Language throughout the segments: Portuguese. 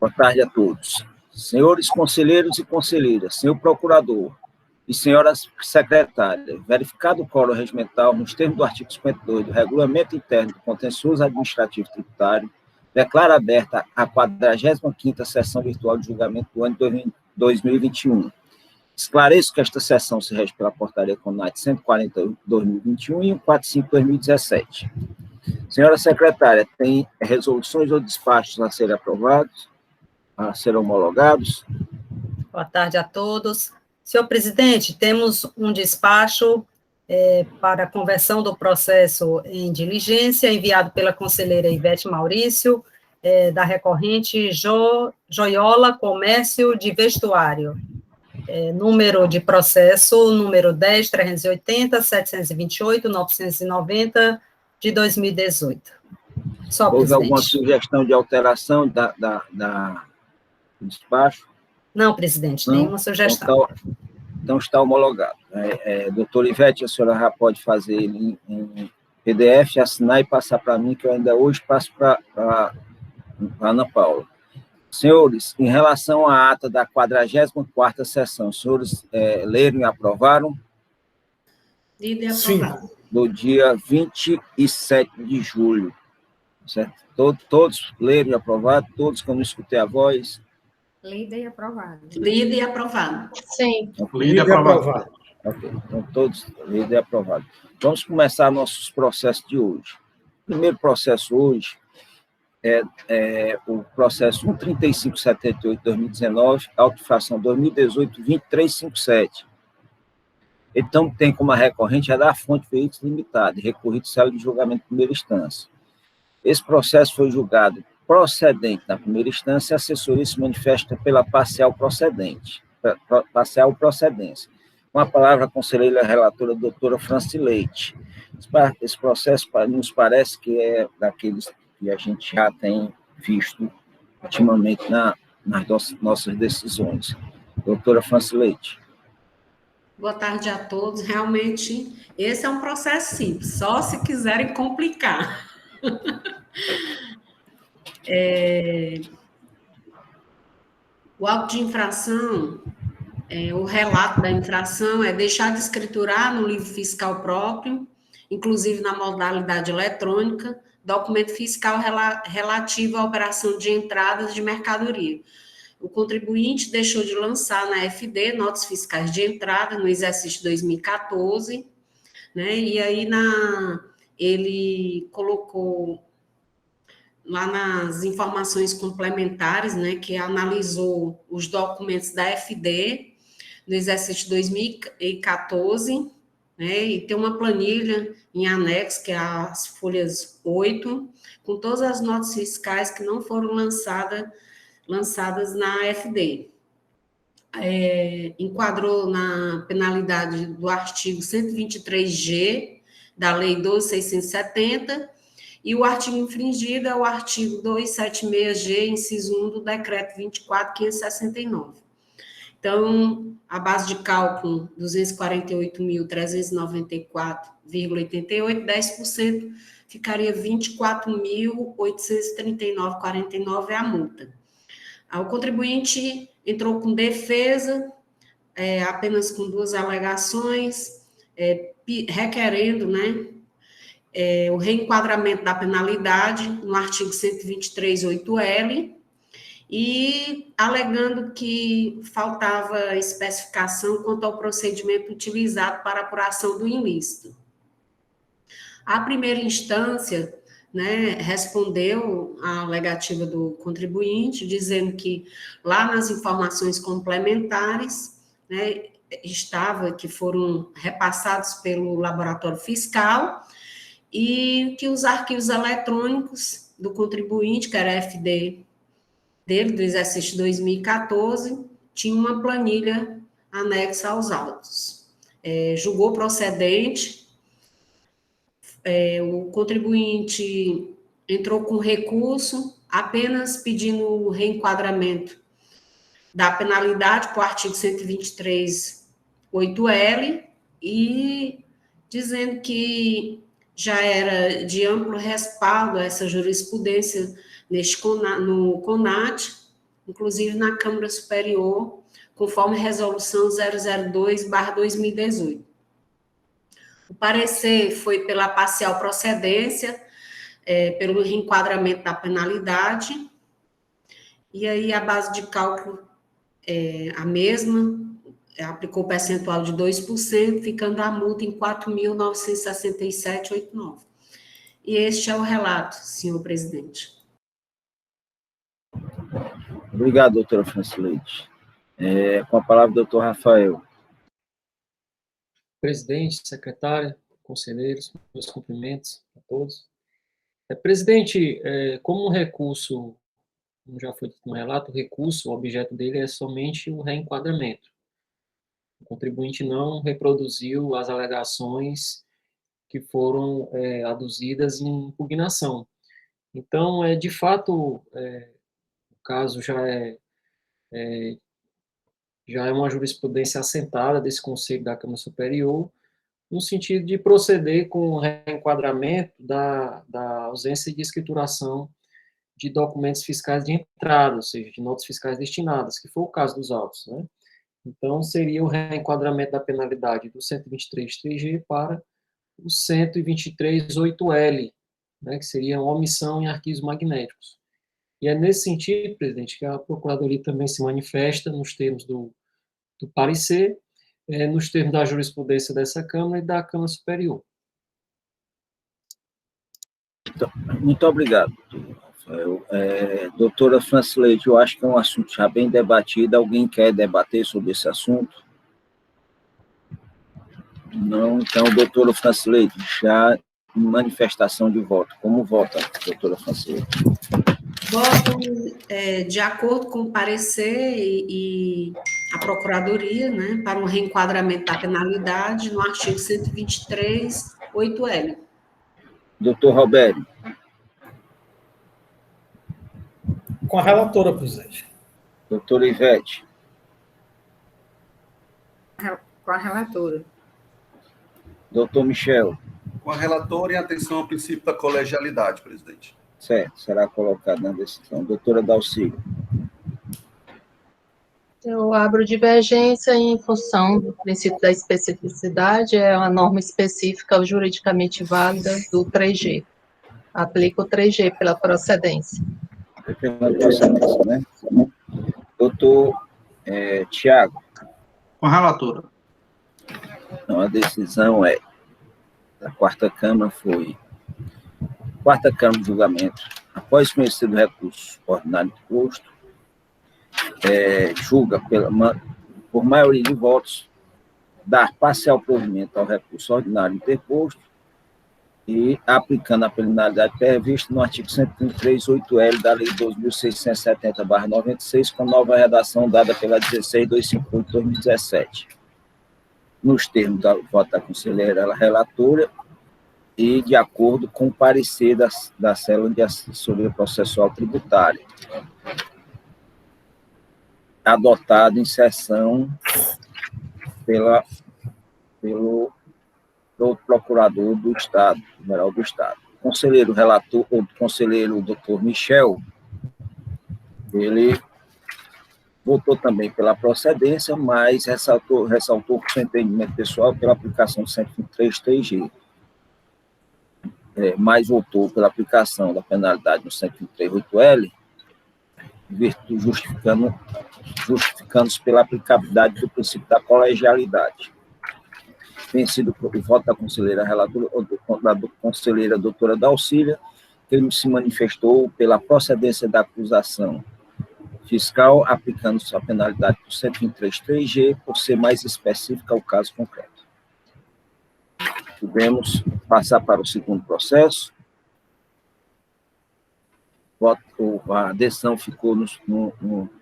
Boa tarde a todos. Senhores conselheiros e conselheiras, senhor procurador e senhoras secretárias, verificado o quórum regimental nos termos do artigo 52 do Regulamento Interno do Contencioso Administrativo Tributário, declaro aberta a 45ª sessão virtual de julgamento do ano 2021. Esclareço que esta sessão se rege pela portaria CONAT 140/2021 e 145/2017. Senhora secretária, tem resoluções ou despachos a serem aprovados, a serem homologados? Boa tarde a todos. Senhor presidente, temos um despacho para a conversão do processo em diligência, enviado pela conselheira Ivete Maurício, da recorrente Joiola Comércio de Vestuário. Número de processo, número 10.380.728.990, de 2018. Só, houve presidente. Alguma sugestão de alteração do despacho? Não, presidente, não, nenhuma sugestão. Então está homologado. Doutora Ivete, a senhora já pode fazer ele em PDF, assinar e passar para mim, que eu ainda hoje passo para a Ana Paula. Senhores, em relação à ata da 44ª sessão, os senhores leram e aprovaram? Lido e aprovado. Do dia 27 de julho, certo? Todos leram e aprovaram, todos, quando eu escutei a voz? Lido e aprovado. Lido e aprovado. Sim. Lido e aprovado. Ok, então todos lido e aprovado. Vamos começar nossos processos de hoje. O primeiro processo hoje é o processo 13578/2019, autoinfração 2018-2357. Então, tem como recorrente a da Fonte Veículos Limitada, recorrido célula de julgamento de primeira instância. Esse processo foi julgado procedente na primeira instância, a assessoria se manifesta pela parcial procedência. Com a palavra, a conselheira relatora, doutora Francileite. Esse processo nos parece que é daqueles que a gente já tem visto ultimamente nas nossas decisões. Doutora Francileite. Boa tarde a todos. Realmente, esse é um processo simples, só se quiserem complicar. O auto de infração, o relato da infração é deixar de escriturar no livro fiscal próprio, inclusive na modalidade eletrônica, documento fiscal relativo à operação de entradas de mercadoria. O contribuinte deixou de lançar na FD notas fiscais de entrada no exercício 2014, né? E aí ele colocou lá nas informações complementares, né, que analisou os documentos da FD no exercício 2014, né, e tem uma planilha em anexo, que é as folhas 8, com todas as notas fiscais que não foram lançadas na FD. Enquadrou na penalidade do artigo 123G da Lei 12.670, e o artigo infringido é o artigo 276G, inciso 1 do Decreto 24.569. Então, a base de cálculo, 248.394,88, 10%, ficaria 24.839,49 é a multa. O contribuinte entrou com defesa, apenas com 2 alegações, requerendo, né, o reenquadramento da penalidade no artigo 123.8L e alegando que faltava especificação quanto ao procedimento utilizado para apuração do ilícito. A primeira instância, né, respondeu à alegativa do contribuinte, dizendo que lá nas informações complementares, né, estava que foram repassados pelo laboratório fiscal e que os arquivos eletrônicos do contribuinte, que era FD dele, do exercício 2014, tinha uma planilha anexa aos autos. Julgou procedente, o contribuinte entrou com recurso, apenas pedindo o reenquadramento da penalidade para o artigo 123.8L e dizendo que já era de amplo respaldo essa jurisprudência no CONAT, inclusive na Câmara Superior, conforme Resolução 002/2018. O parecer foi pela parcial procedência, pelo reenquadramento da penalidade, e aí a base de cálculo é a mesma, aplicou o percentual de 2%, ficando a multa em 4.967,89. E este é o relato, senhor presidente. Obrigado, doutora Francileide. Com a palavra, doutor Rafael. Presidente, secretária, conselheiros, meus cumprimentos a todos. Presidente, como um recurso, como já foi dito no relato, o recurso, o objeto dele é somente o reenquadramento. O contribuinte não reproduziu as alegações que foram aduzidas em impugnação. Então, de fato, o caso já é uma jurisprudência assentada desse Conselho da Câmara Superior, no sentido de proceder com o reenquadramento da ausência de escrituração de documentos fiscais de entrada, ou seja, de notas fiscais destinadas, que foi o caso dos autos, né? Então, seria o reenquadramento da penalidade do 123.3G para o 123.8L, né, que seria uma omissão em arquivos magnéticos. E é nesse sentido, presidente, que a Procuradoria também se manifesta nos termos do parecer, nos termos da jurisprudência dessa Câmara e da Câmara Superior. Muito obrigado, Rafael. Doutora Francileide, eu acho que é um assunto já bem debatido. Alguém quer debater sobre esse assunto? Não, então, doutora Francileide, já em manifestação de voto. Como vota, doutora Francileide? Voto de acordo com o parecer e a Procuradoria, né, para um reenquadramento da penalidade no artigo 123, 8L. Doutor Roberto. Com a relatora, presidente. Doutora Ivete. Com a relatora. Doutor Michel. Com a relatora e atenção ao princípio da colegialidade, presidente. Certo, será colocado na decisão. Doutora Dalcília. Eu abro divergência em função do princípio da especificidade, é uma norma específica juridicamente válida do 3G. Aplica o 3G pela procedência. Pela procedência, né? Doutor Tiago. Com a relatora. Então, a decisão da quarta Câmara foi... Quarta Câmara de Julgamento, após conhecido o recurso ordinário interposto, julga, por maioria de votos, dar parcial provimento ao recurso ordinário interposto e aplicando a penalidade prevista no artigo 133.8L da Lei 2.670/96, com nova redação dada pela 16.258/2017, nos termos do voto da conselheira relatora, e de acordo com o parecer da Célula de Assessoria Processual Tributária, adotado em sessão pelo Procurador do Estado, Geral do Estado. O conselheiro relator, o conselheiro doutor Michel, ele votou também pela procedência, mas ressaltou com seu entendimento pessoal pela aplicação do 123.3G. Mas votou pela aplicação da penalidade no 123.8L, justificando-se pela aplicabilidade do princípio da colegialidade. Vencido por voto da conselheira relatora, da conselheira doutora Dalcília, que ele se manifestou pela procedência da acusação fiscal, aplicando-se a penalidade do 123.3G, por ser mais específica ao caso concreto. Podemos passar para o segundo processo. A decisão ficou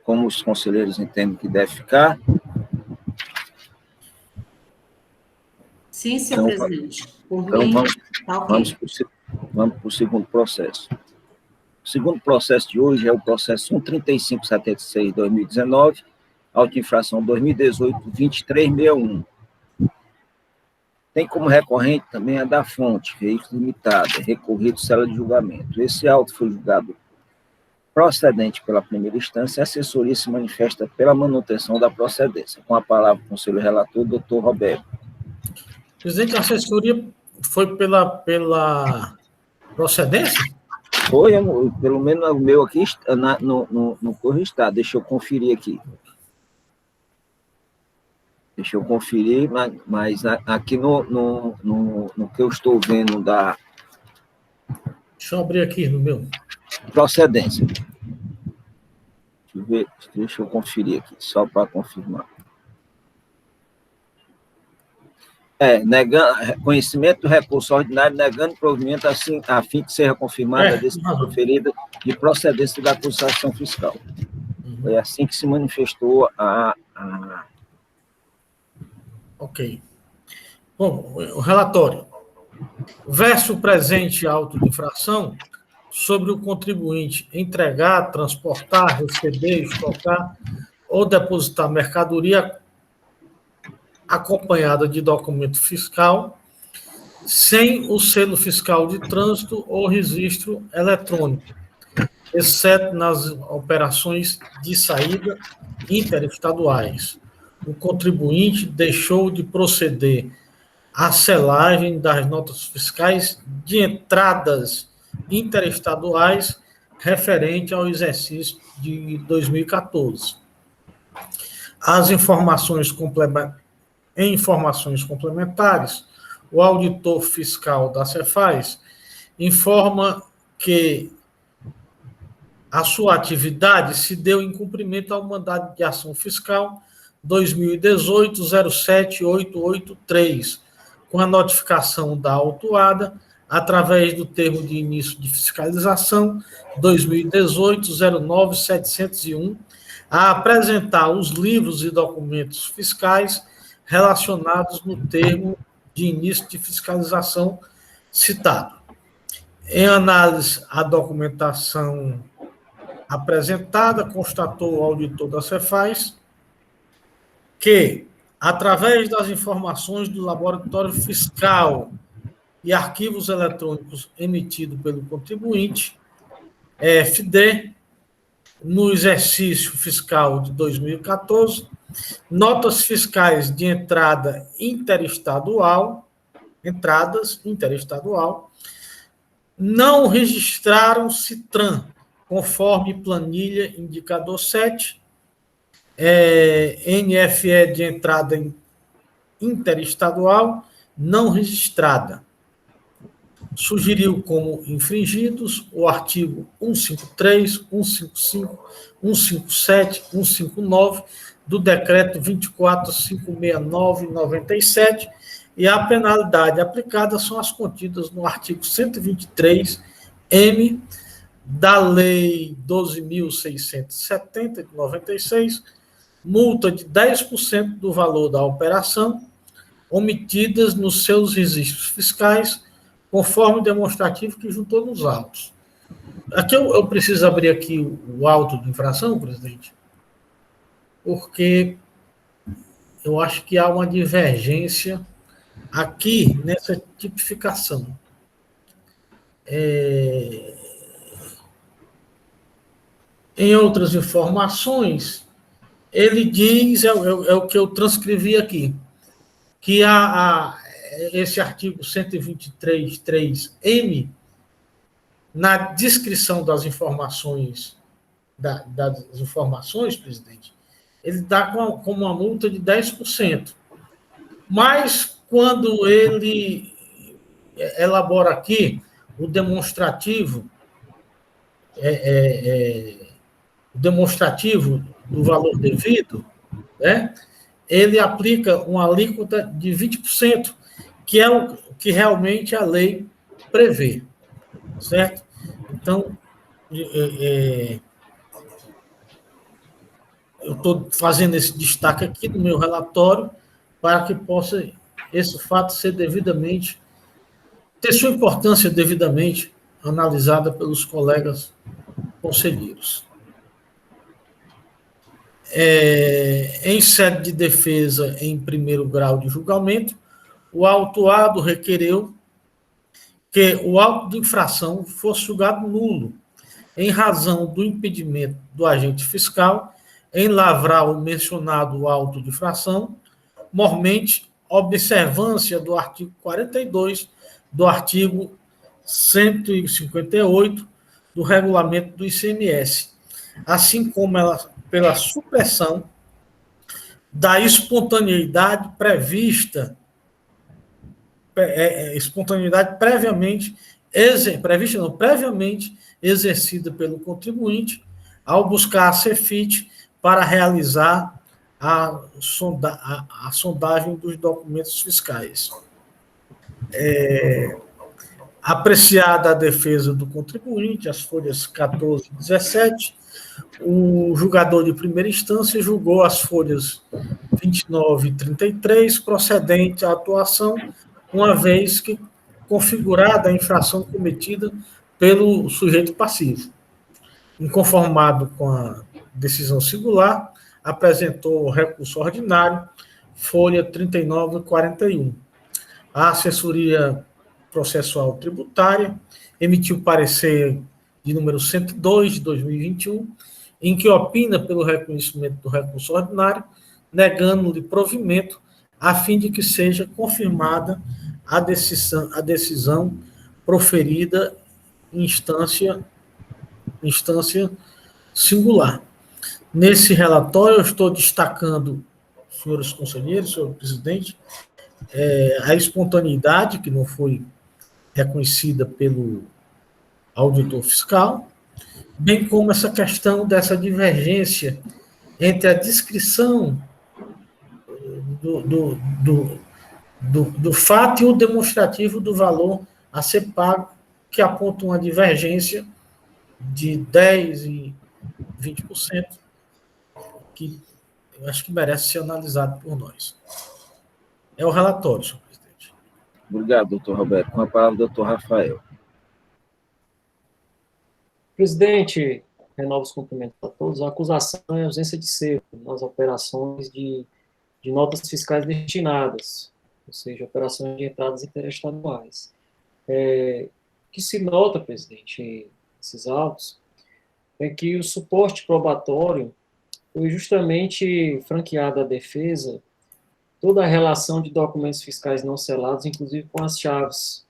como os conselheiros entendem que deve ficar. Sim, senhor presidente. Então, vamos para o segundo processo. O segundo processo de hoje é o processo 13576/2019, auto-infração 2018-2361. Tem como recorrente também a da fonte, veículo limitado, recorrido cela de julgamento. Esse auto foi julgado procedente pela primeira instância, a assessoria se manifesta pela manutenção da procedência. Com a palavra, o conselheiro relator, doutor Roberto. Presidente, a assessoria foi pela procedência? Foi, pelo menos o meu aqui, no correio está. Deixa eu conferir aqui. Deixa eu conferir, mas aqui no que eu estou vendo da... Deixa eu abrir aqui no meu. Procedência. Deixa eu conferir aqui, só para confirmar. Conhecimento do recurso ordinário, negando provimento assim, a fim de ser confirmada a decisão proferida de procedência da acusação fiscal. Foi assim que se manifestou Ok. Bom, o relatório. Verso presente auto de infração sobre o contribuinte entregar, transportar, receber, estocar ou depositar mercadoria acompanhada de documento fiscal sem o selo fiscal de trânsito ou registro eletrônico, exceto nas operações de saída interestaduais. O contribuinte deixou de proceder à selagem das notas fiscais de entradas interestaduais referente ao exercício de 2014. As informações complementares, o auditor fiscal da Cefaz informa que a sua atividade se deu em cumprimento ao mandado de ação fiscal 2018-07883, com a notificação da autuada através do termo de início de fiscalização 2018-09701, a apresentar os livros e documentos fiscais relacionados no termo de início de fiscalização citado. Em análise à documentação apresentada, constatou o auditor da Cefaz que, através das informações do laboratório fiscal e arquivos eletrônicos emitidos pelo contribuinte, FD, no exercício fiscal de 2014, notas fiscais de entradas interestadual, não registraram CITRAN, conforme planilha indicador 7, NFE de entrada interestadual não registrada. Sugeriu como infringidos o artigo 153, 155, 157, 159 do Decreto 24.569/97, e a penalidade aplicada são as contidas no artigo 123-M da Lei 12.670, de 96, multa de 10% do valor da operação, omitidas nos seus registros fiscais, conforme demonstrativo que juntou nos autos. Aqui eu preciso abrir aqui o auto de infração, presidente, porque eu acho que há uma divergência aqui nessa tipificação. Em outras informações, ele diz, é o que eu transcrevi aqui, que esse artigo 123.3M, na descrição das informações, presidente, ele dá com uma multa de 10%. Mas, quando ele elabora aqui o demonstrativo, do valor devido, né, ele aplica uma alíquota de 20%, que é o que realmente a lei prevê, certo? Então, eu estou fazendo esse destaque aqui no meu relatório para que possa esse fato ser ter sua importância devidamente analisada pelos colegas conselheiros. Em sede de defesa em primeiro grau de julgamento, o autuado requereu que o auto de infração fosse julgado nulo, em razão do impedimento do agente fiscal em lavrar o mencionado auto de infração, mormente observância do artigo 42 do artigo 158 do regulamento do ICMS, assim como pela supressão da espontaneidade prevista, previamente exercida pelo contribuinte ao buscar a CEFIT para realizar a sondagem dos documentos fiscais. Apreciada a defesa do contribuinte, as folhas 14 e 17, o julgador de primeira instância julgou as folhas 29 e 33 procedente à atuação, uma vez que configurada a infração cometida pelo sujeito passivo. Inconformado com a decisão singular, apresentou recurso ordinário, folha 39 e 41. A assessoria processual tributária emitiu parecer de número 102 de 2021, em que opina pelo reconhecimento do recurso ordinário, negando-lhe provimento, a fim de que seja confirmada a decisão proferida em instância singular. Nesse relatório, eu estou destacando, senhores conselheiros, senhor presidente, a espontaneidade, que não foi reconhecida pelo auditor fiscal, bem como essa questão dessa divergência entre a descrição do fato e o demonstrativo do valor a ser pago, que aponta uma divergência de 10% e 20%, que eu acho que merece ser analisado por nós. É o relatório, senhor presidente. Obrigado, doutor Roberto. Com a palavra, doutor Rafael. Presidente, renovo os cumprimentos a todos. A acusação é ausência de selo nas operações de notas fiscais destinadas, ou seja, operações de entradas interestaduais. O que se nota, presidente, nesses autos, é que o suporte probatório foi justamente franqueado à defesa toda a relação de documentos fiscais não selados, inclusive com as chaves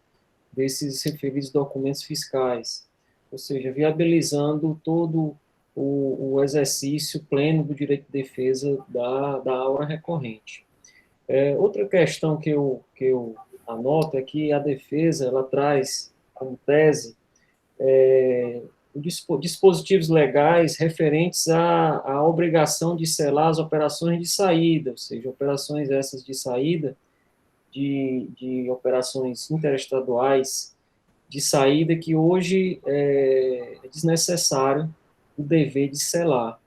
desses referidos documentos fiscais, ou seja, viabilizando todo o exercício pleno do direito de defesa da aura recorrente. Outra questão que eu anoto é que a defesa ela traz como tese dispositivos legais referentes à obrigação de selar as operações de saída, ou seja, operações essas de saída, de operações interestaduais de saída, que hoje é desnecessário o dever de selar.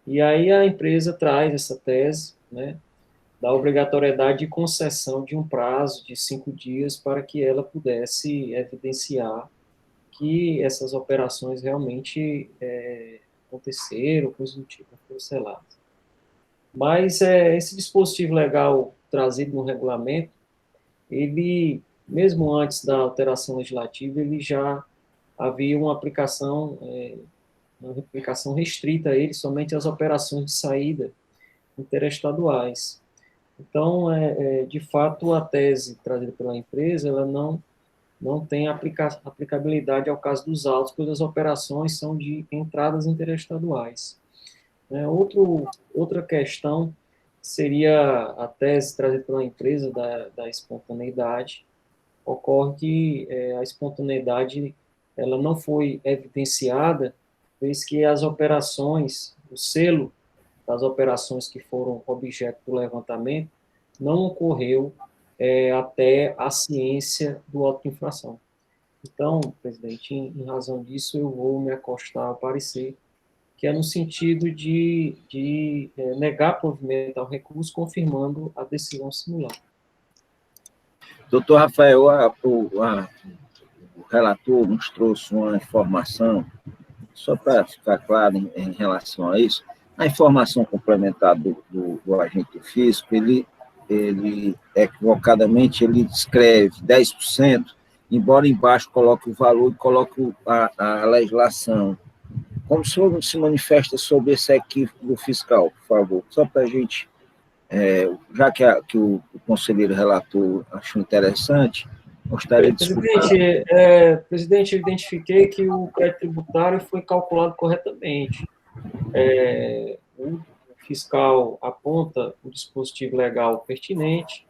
E aí a empresa traz essa tese, né, da obrigatoriedade de concessão de um prazo de 5 dias para que ela pudesse evidenciar que essas operações realmente aconteceram, coisa do tipo, foram seladas. Mas esse dispositivo legal trazido no regulamento, ele, mesmo antes da alteração legislativa, ele já havia uma aplicação restrita a ele somente às operações de saída interestaduais. Então, de fato, a tese trazida pela empresa, ela não tem aplicabilidade ao caso dos autos, pois as operações são de entradas interestaduais. Outra questão seria a tese trazida pela empresa da espontaneidade. Ocorre que a espontaneidade ela não foi evidenciada, vez que as operações, o selo das operações que foram objeto do levantamento, não ocorreu até a ciência do auto de infração. Então, presidente, em razão disso, eu vou me acostar ao parecer, que é no sentido de negar provimento ao recurso, confirmando a decisão similar. Doutor Rafael, o relator nos trouxe uma informação, só para ficar claro em relação a isso, a informação complementar do agente fisco, ele equivocadamente, ele escreve 10%, embora embaixo coloque o valor e coloque a legislação como o senhor se manifesta sobre esse equívoco do fiscal, por favor? Só para a gente, já que o conselheiro relator achou interessante, gostaria de escutar. Presidente, eu identifiquei que o crédito tributário foi calculado corretamente. O fiscal aponta o dispositivo legal pertinente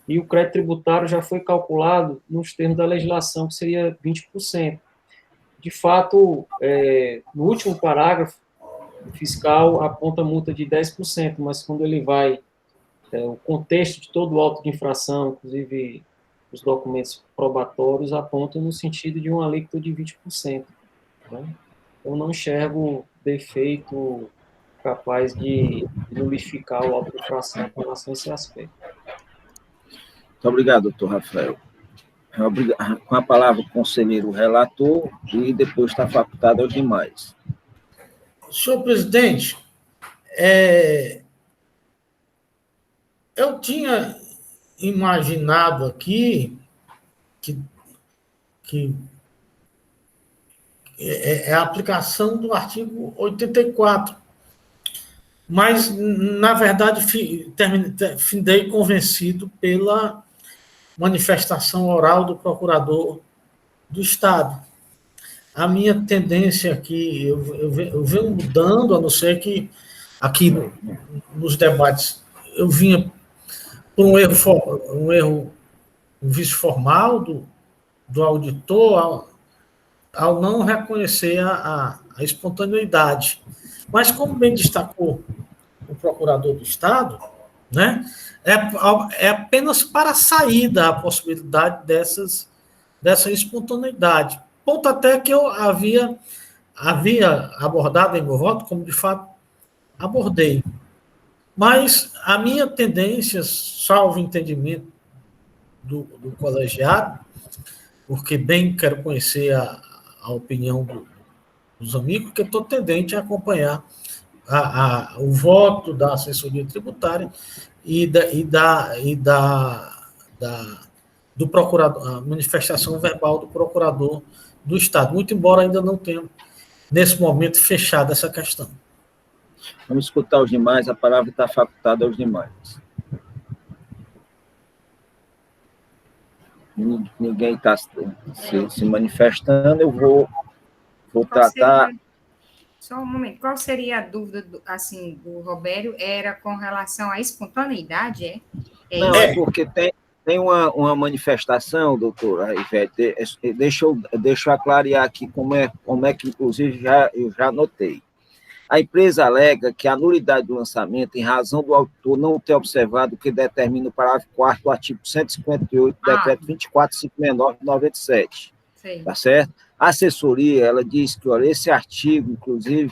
e o crédito tributário já foi calculado nos termos da legislação, que seria 20%. De fato, no último parágrafo, o fiscal aponta multa de 10%, mas quando ele vai, o contexto de todo o auto de infração, inclusive os documentos probatórios, apontam no sentido de uma alíquota de 20%. Né? Eu não enxergo defeito capaz de nulificar o auto de infração com relação a esse aspecto. Muito obrigado, doutor Rafael. Com a palavra o conselheiro relator e depois está facultado aos demais. Senhor presidente, eu tinha imaginado aqui que é a aplicação do artigo 84, mas, na verdade, findei convencido pela manifestação oral do procurador do Estado. A minha tendência aqui, eu venho mudando, a não ser que aqui nos debates eu vinha por um vício formal do auditor ao não reconhecer a espontaneidade. Mas, como bem destacou o procurador do Estado, né, é apenas para a saída a possibilidade dessa espontaneidade. Ponto até que eu havia abordado em meu voto, como de fato abordei. Mas a minha tendência, salvo entendimento do colegiado, porque bem quero conhecer a opinião dos amigos, que eu estou tendente a acompanhar o voto da assessoria tributária do procurador, a manifestação verbal do procurador do Estado, muito embora ainda não tenha, nesse momento, fechado essa questão. Vamos escutar os demais, a palavra está facultada aos demais. Ninguém está se manifestando, eu vou tratar... Só um momento, qual seria a dúvida do Robério? Era com relação à espontaneidade, Não, porque tem uma manifestação, doutora Ivete, deixa eu aclarear aqui como é que, inclusive, eu já notei. A empresa alega que a nulidade do lançamento, em razão do autor não ter observado o que determina o parágrafo 4º do artigo 158 do decreto 24.569 de 97. Tá certo? A assessoria, ela diz que, olha, esse artigo, inclusive,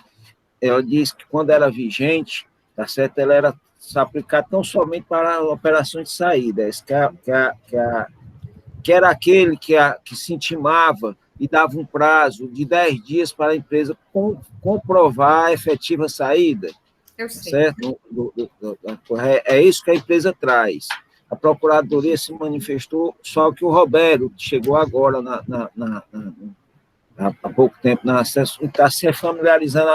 ela diz que quando era vigente, tá certo? Ela era aplicada não somente para operações de saída, que era aquele que se intimava e dava um prazo de 10 dias para a empresa comprovar a efetiva saída. Eu sei. Certo? É isso que a empresa traz. A Procuradoria se manifestou, só que o Robério, que chegou agora há pouco tempo na acesso, está se familiarizando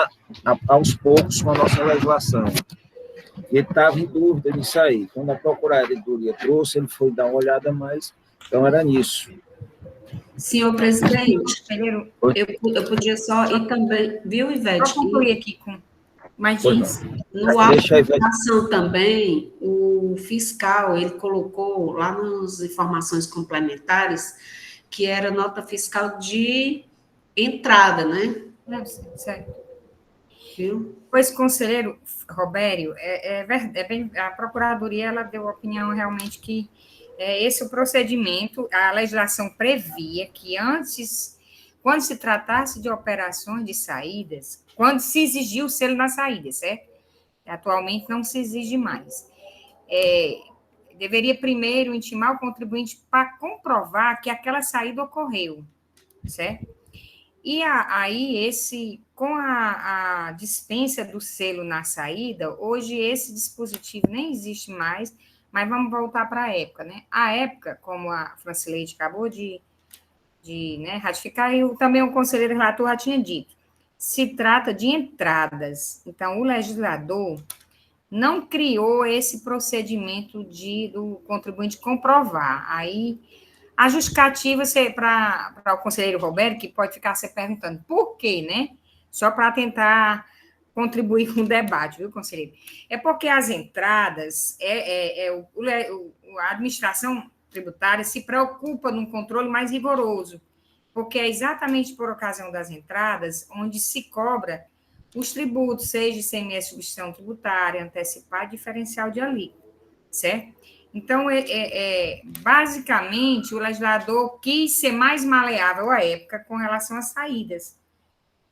aos poucos com a nossa legislação. Ele estava em dúvida nisso aí. Quando a Procuradoria trouxe, ele foi dar uma olhada mais, então era nisso. Senhor presidente, eu podia só, e também, viu, Ivete? Vou concluir aqui com... Mas diz. No auto de infração também, o fiscal, ele colocou lá nas informações complementares que era nota fiscal de entrada, né? Não, certo. Viu? Pois, conselheiro Robério, a Procuradoria ela deu a opinião realmente que esse é o procedimento, a legislação previa que antes, quando se tratasse de operações de saídas, quando se exigia o selo na saída, certo? Atualmente não se exige mais. Deveria primeiro intimar o contribuinte para comprovar que aquela saída ocorreu, certo? E aí, com a dispensa do selo na saída, hoje esse dispositivo nem existe mais, mas vamos voltar para a época, né? A época, como a Francileide acabou de ratificar, e também o conselheiro relator já tinha dito, se trata de entradas. Então, o legislador não criou esse procedimento do contribuinte comprovar. Aí, a justificativa para o conselheiro Roberto, que pode ficar se perguntando por quê, né? Só para tentar contribuir com o debate, viu, conselheiro? É porque as entradas, a administração tributária se preocupa num controle mais rigoroso, porque é exatamente por ocasião das entradas onde se cobra os tributos, seja ICMS, substituição tributária, antecipado, diferencial de alíquota, certo? Então, basicamente, o legislador quis ser mais maleável à época com relação às saídas,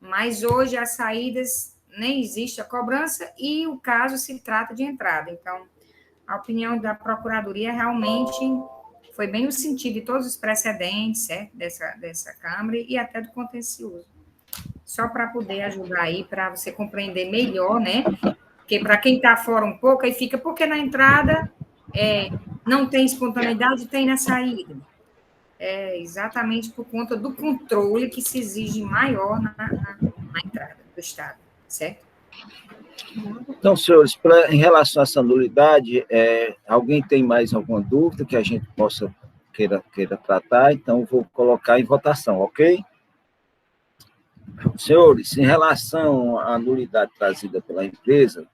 mas hoje as saídas nem existe a cobrança e o caso se trata de entrada. Então, a opinião da Procuradoria realmente foi bem no sentido de todos os precedentes, certo? Dessa Câmara e até do contencioso. Só para poder ajudar aí, para você compreender melhor, né? Porque para quem está fora um pouco, aí fica, porque na entrada não tem espontaneidade, tem na saída. É exatamente por conta do controle que se exige maior na entrada do Estado, certo? Então, senhores, em relação a essa nulidade, alguém tem mais alguma dúvida que a gente queira tratar? Então, vou colocar em votação, ok? Senhores, em relação à nulidade trazida pela empresa,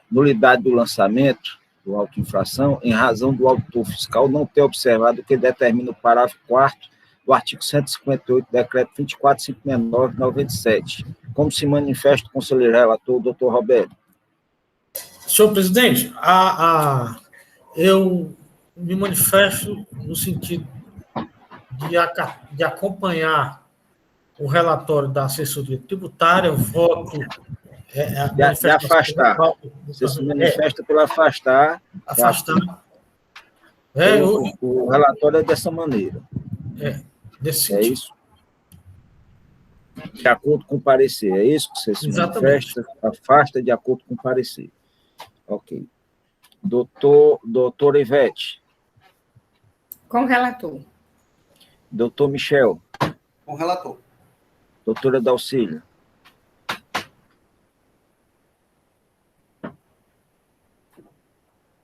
nulidade do lançamento do auto-infração, em razão do auditor fiscal não ter observado o que determina o parágrafo 4º do artigo 158 do decreto 24.569/97. Como se manifesta o conselheiro relator, doutor Roberto? Senhor presidente, eu me manifesto no sentido de acompanhar o relatório da assessoria tributária, eu voto... de afastar. Você se manifesta pelo afastar. Afastar. O relatório é dessa maneira. Desse sentido. É isso? De acordo com o parecer, é isso que você se manifesta? Afasta de acordo com o parecer. Ok. Doutor Ivete. Com o relator. Doutor Michel. Com o relator. Doutora Dalcília.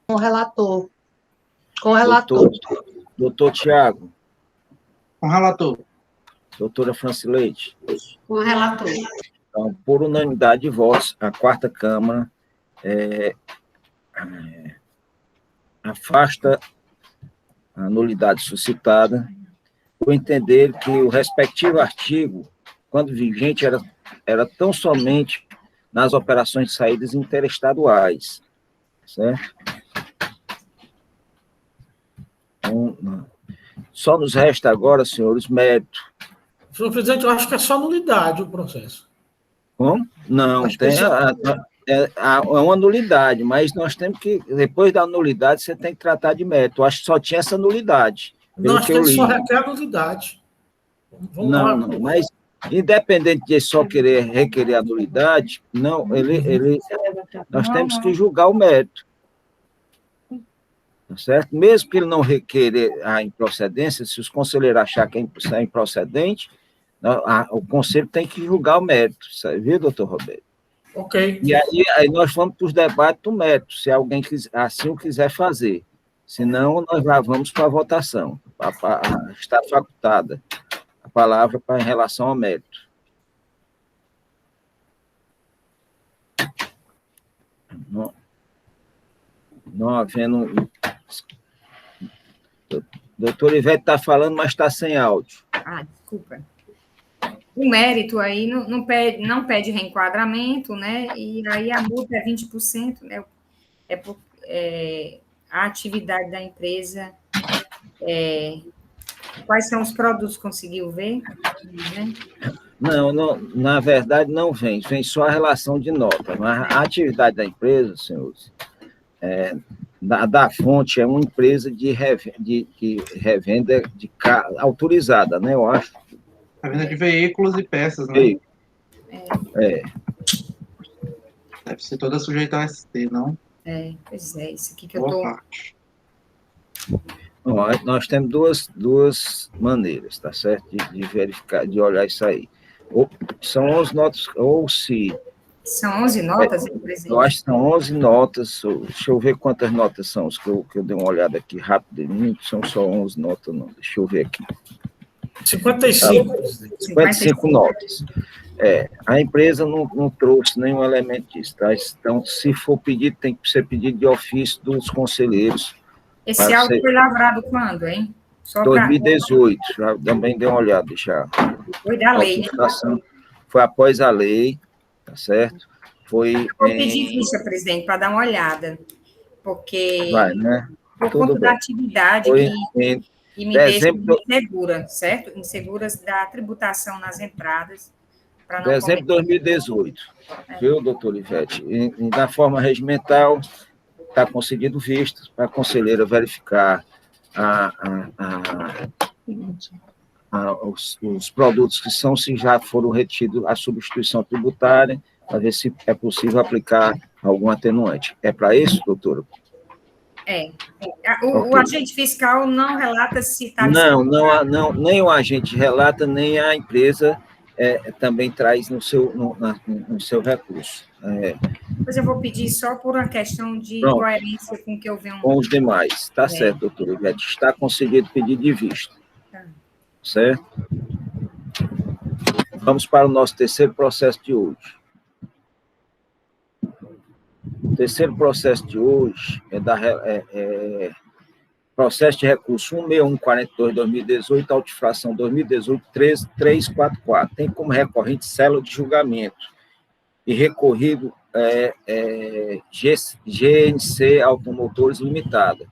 Com o relator. Com o relator. Doutor Tiago. Com o relator. Doutora Francileite. Com o relator. Então, por unanimidade de votos, a quarta Câmara afasta a nulidade suscitada, por entender que o respectivo artigo, quando vigente, era tão somente nas operações de saídas interestaduais, certo? Então, só nos resta agora, senhores, mérito. Senhor presidente, eu acho que é só nulidade o processo. Como? Não, tem uma nulidade, mas nós temos que, depois da nulidade, você tem que tratar de mérito. Eu acho que só tinha essa nulidade. Nós temos só requer a nulidade. Não, mas independente de só requerer a nulidade, não, nós temos que julgar o mérito. Tá certo? Mesmo que ele não requerer a improcedência, se os conselheiros acharem que é improcedente, o conselho tem que julgar o mérito, viu, doutor Roberto? Ok. E aí nós vamos para os debates do mérito, se alguém assim o quiser fazer. Senão, nós já vamos para a votação. Está facultada a palavra em relação ao mérito. Não havendo... Doutor Ivete está falando, mas está sem áudio. Desculpa. O mérito aí não pede reenquadramento, né? E aí a multa é 20%, né? A atividade da empresa. Quais são os produtos, conseguiu ver? Né? Não, na verdade não vem só a relação de nota, mas a atividade da empresa, senhores, da fonte é uma empresa de revenda de autorizada, né, eu acho. A venda de veículos e peças, né? Deve ser toda sujeita ao ST, não? Pois é, isso aqui que eu estou... Nós temos duas maneiras, tá certo? De verificar, de olhar isso aí. São 11 notas, ou se... São 11 notas, presidente? Eu acho que são 11 notas, deixa eu ver quantas notas são, que eu dei uma olhada aqui rapidinho, são só 11 notas, não, deixa eu ver aqui. 55, presidente. 55 notas. A empresa não trouxe nenhum elemento disso, tá? Então, se for pedido, tem que ser pedido de ofício dos conselheiros. Esse auto foi lavrado quando, hein? 2018, já também dei uma olhada, já. Foi da lei, né? Foi após a lei, tá certo? Foi vou pedir ficha, presidente, para dar uma olhada, porque... Vai, né? Por conta da atividade que me deixa insegura, certo? Inseguras da tributação nas entradas. Dezembro de 2018, viu, doutor Ivete? E da forma regimental, está concedido visto para a conselheira verificar os produtos que se já foram retidos a substituição tributária, para ver se é possível aplicar algum atenuante. É para isso, doutora? O agente fiscal não relata se está... Não, nem o agente relata, nem a empresa também traz no seu recurso. Pois eu vou pedir só por uma questão de coerência com o que eu venho... Com os demais. Está certo, doutor Ivete. Está concedido pedido de vista. Certo? Vamos para o nosso terceiro processo de hoje. O terceiro processo de hoje processo de recurso 16142-2018, autifração 2018-13344. Tem como recorrente célula de julgamento e recorrido GNC Automotores Limitada.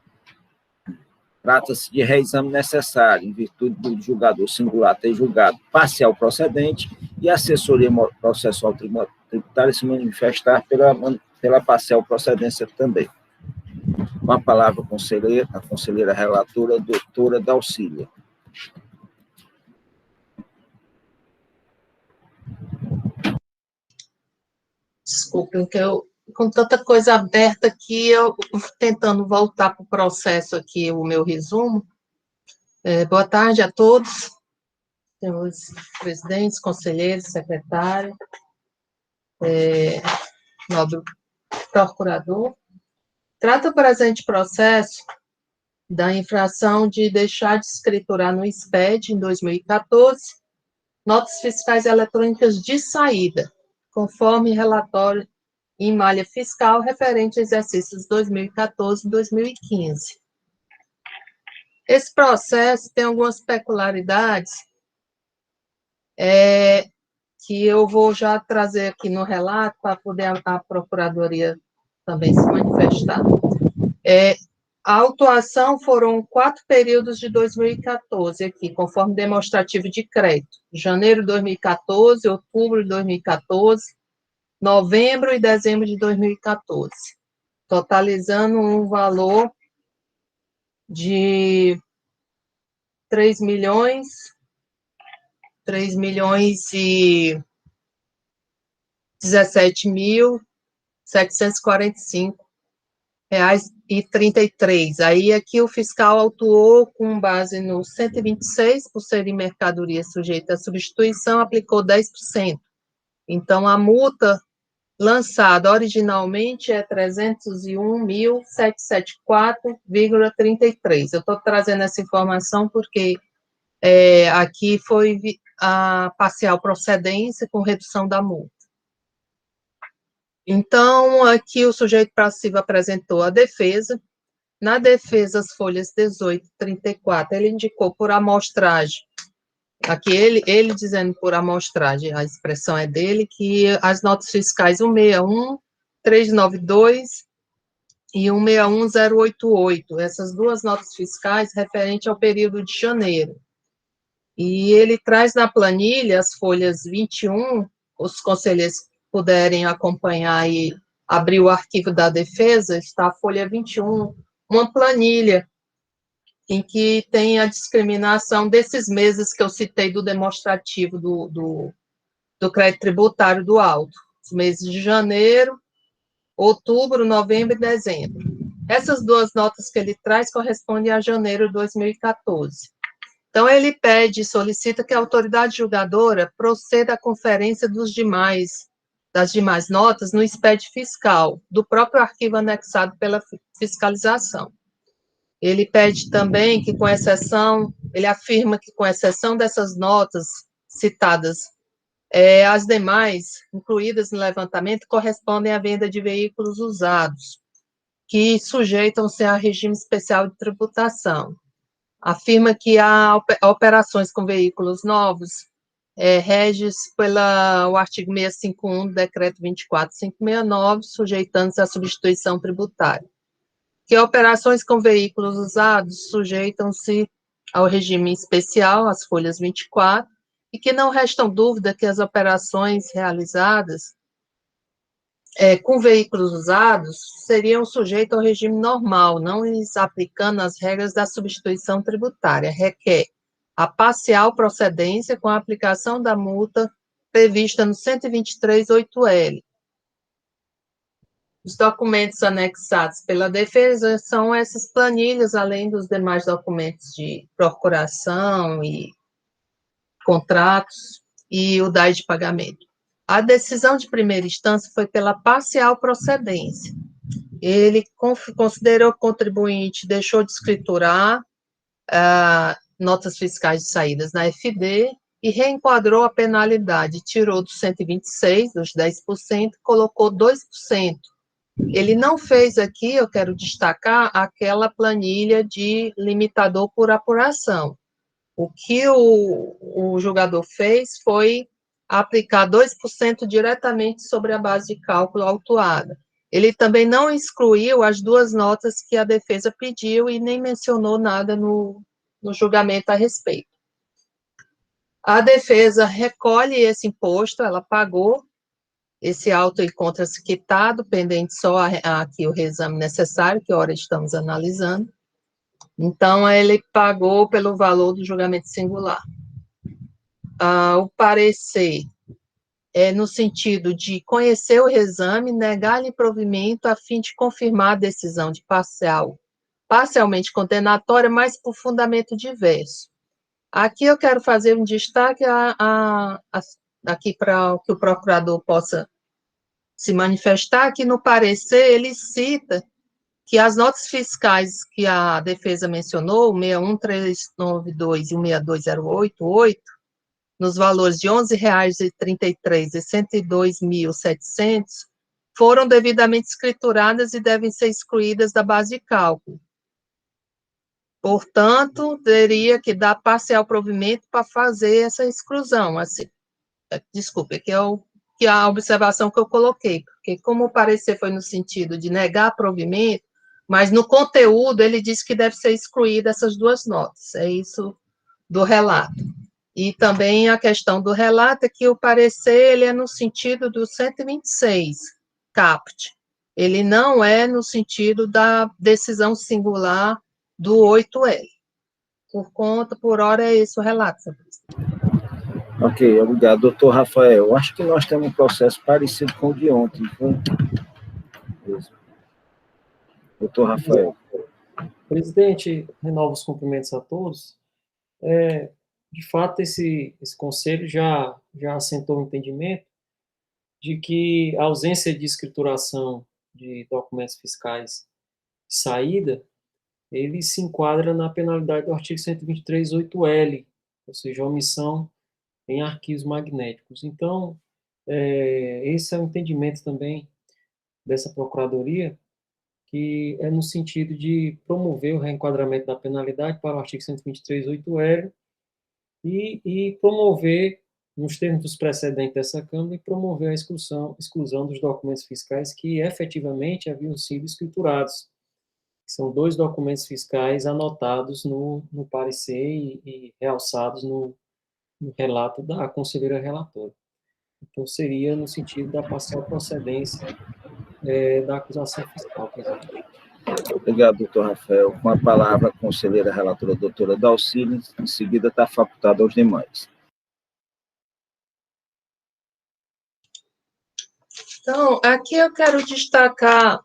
Trata-se de reexame necessário, em virtude do julgador singular ter julgado parcial procedente e a assessoria processual tributária se manifestar pela parcial procedência também. Com a palavra a conselheira relatora, doutora Dalcília. Desculpem, que com tanta coisa aberta aqui, eu tentando voltar para o processo aqui, o meu resumo. Boa tarde a todos, senhores presidentes, conselheiros, secretário, nobre procurador. Trata o presente processo da infração de deixar de escriturar no SPED, em 2014, notas fiscais eletrônicas de saída, conforme relatório em malha fiscal referente a exercícios 2014 e 2015. Esse processo tem algumas peculiaridades que eu vou já trazer aqui no relato para poder a Procuradoria também se manifestar. A autuação foram 4 períodos de 2014 aqui, conforme demonstrativo de crédito. Janeiro de 2014, outubro de 2014, novembro e dezembro de 2014, totalizando um valor de 3.017.745,33. Aí aqui o fiscal autuou com base no 126, por ser em mercadoria sujeita à substituição, aplicou 10%. Então, a multa lançada originalmente é 301.774,33. Eu estou trazendo essa informação porque aqui foi a parcial procedência com redução da multa. Então, aqui o sujeito passivo apresentou a defesa. Na defesa, as folhas 18 e 34, ele indicou por amostragem. Aqui ele dizendo por amostragem, a expressão é dele, que as notas fiscais 161, 392 e 161088, essas duas notas fiscais referentes ao período de janeiro. E ele traz na planilha as folhas 21, os conselheiros puderem acompanhar e abrir o arquivo da defesa, está a folha 21, uma planilha em que tem a discriminação desses meses que eu citei do demonstrativo do crédito tributário do auto, os meses de janeiro, outubro, novembro e dezembro. Essas duas notas que ele traz correspondem a janeiro de 2014. Então, ele pede e solicita que a autoridade julgadora proceda à conferência das demais notas no SPED fiscal, do próprio arquivo anexado pela fiscalização. Ele pede também que, ele afirma que, com exceção dessas notas citadas, as demais, incluídas no levantamento, correspondem à venda de veículos usados, que sujeitam-se a regime especial de tributação. Afirma que há operações com veículos novos, rege-se pelo artigo 651 do decreto 24.569, sujeitando-se à substituição tributária. Que operações com veículos usados sujeitam-se ao regime especial, as folhas 24, e que não restam dúvida que as operações realizadas com veículos usados seriam sujeitos ao regime normal, não lhes aplicando as regras da substituição tributária. Requer a parcial procedência com a aplicação da multa prevista no 123.8L. Os documentos anexados pela defesa são essas planilhas, além dos demais documentos de procuração e contratos e o DAI de pagamento. A decisão de primeira instância foi pela parcial procedência. Ele considerou que o contribuinte deixou de escriturar notas fiscais de saídas na FD e reenquadrou a penalidade, tirou dos 126, dos 10%, colocou 2%. Ele não fez aqui, eu quero destacar, aquela planilha de limitador por apuração. O que o julgador fez foi aplicar 2% diretamente sobre a base de cálculo autuada. Ele também não excluiu as duas notas que a defesa pediu e nem mencionou nada no julgamento a respeito. A defesa recolhe esse imposto, ela pagou, esse auto encontra-se quitado, pendente só aqui o reexame necessário, que ora estamos analisando. Então, ele pagou pelo valor do julgamento singular. O parecer é no sentido de conhecer o reexame, negar-lhe provimento a fim de confirmar a decisão de parcialmente condenatória, mas por fundamento diverso. Aqui eu quero fazer um destaque aqui para que o procurador possa se manifestar, que no parecer ele cita que as notas fiscais que a defesa mencionou, o 61392 e o 62088, nos valores de R$ 11,33 e R$ 102.700, foram devidamente escrituradas e devem ser excluídas da base de cálculo. Portanto, teria que dar parcial provimento para fazer essa exclusão. Assim, desculpe, que é a observação que eu coloquei, porque como o parecer foi no sentido de negar provimento, mas no conteúdo ele diz que deve ser excluída essas duas notas, é isso do relato. E também a questão do relato é que o parecer ele é no sentido do 126, caput. Ele não é no sentido da decisão singular do 8L. Por hora, é esse o relato, senhor presidente. Ok, obrigado. Doutor Rafael, acho que nós temos um processo parecido com o de ontem. Doutor Rafael. Presidente, renovo os cumprimentos a todos. De fato, esse conselho já assentou o entendimento de que a ausência de escrituração de documentos fiscais de saída, ele se enquadra na penalidade do artigo 123.8L, ou seja, omissão em arquivos magnéticos. Então, esse é o entendimento também dessa Procuradoria, que é no sentido de promover o reenquadramento da penalidade para o artigo 123.8L e promover, nos termos dos precedentes dessa Câmara, e promover a exclusão dos documentos fiscais que efetivamente haviam sido escriturados. São 2 documentos fiscais anotados no parecer e realçados no relato da conselheira relatora. Então, seria no sentido da parcial procedência da acusação fiscal, presidente. Obrigado, doutor Rafael. Com a palavra, a conselheira relatora, doutora Dalcília, em seguida está facultada aos demais. Então, aqui eu quero destacar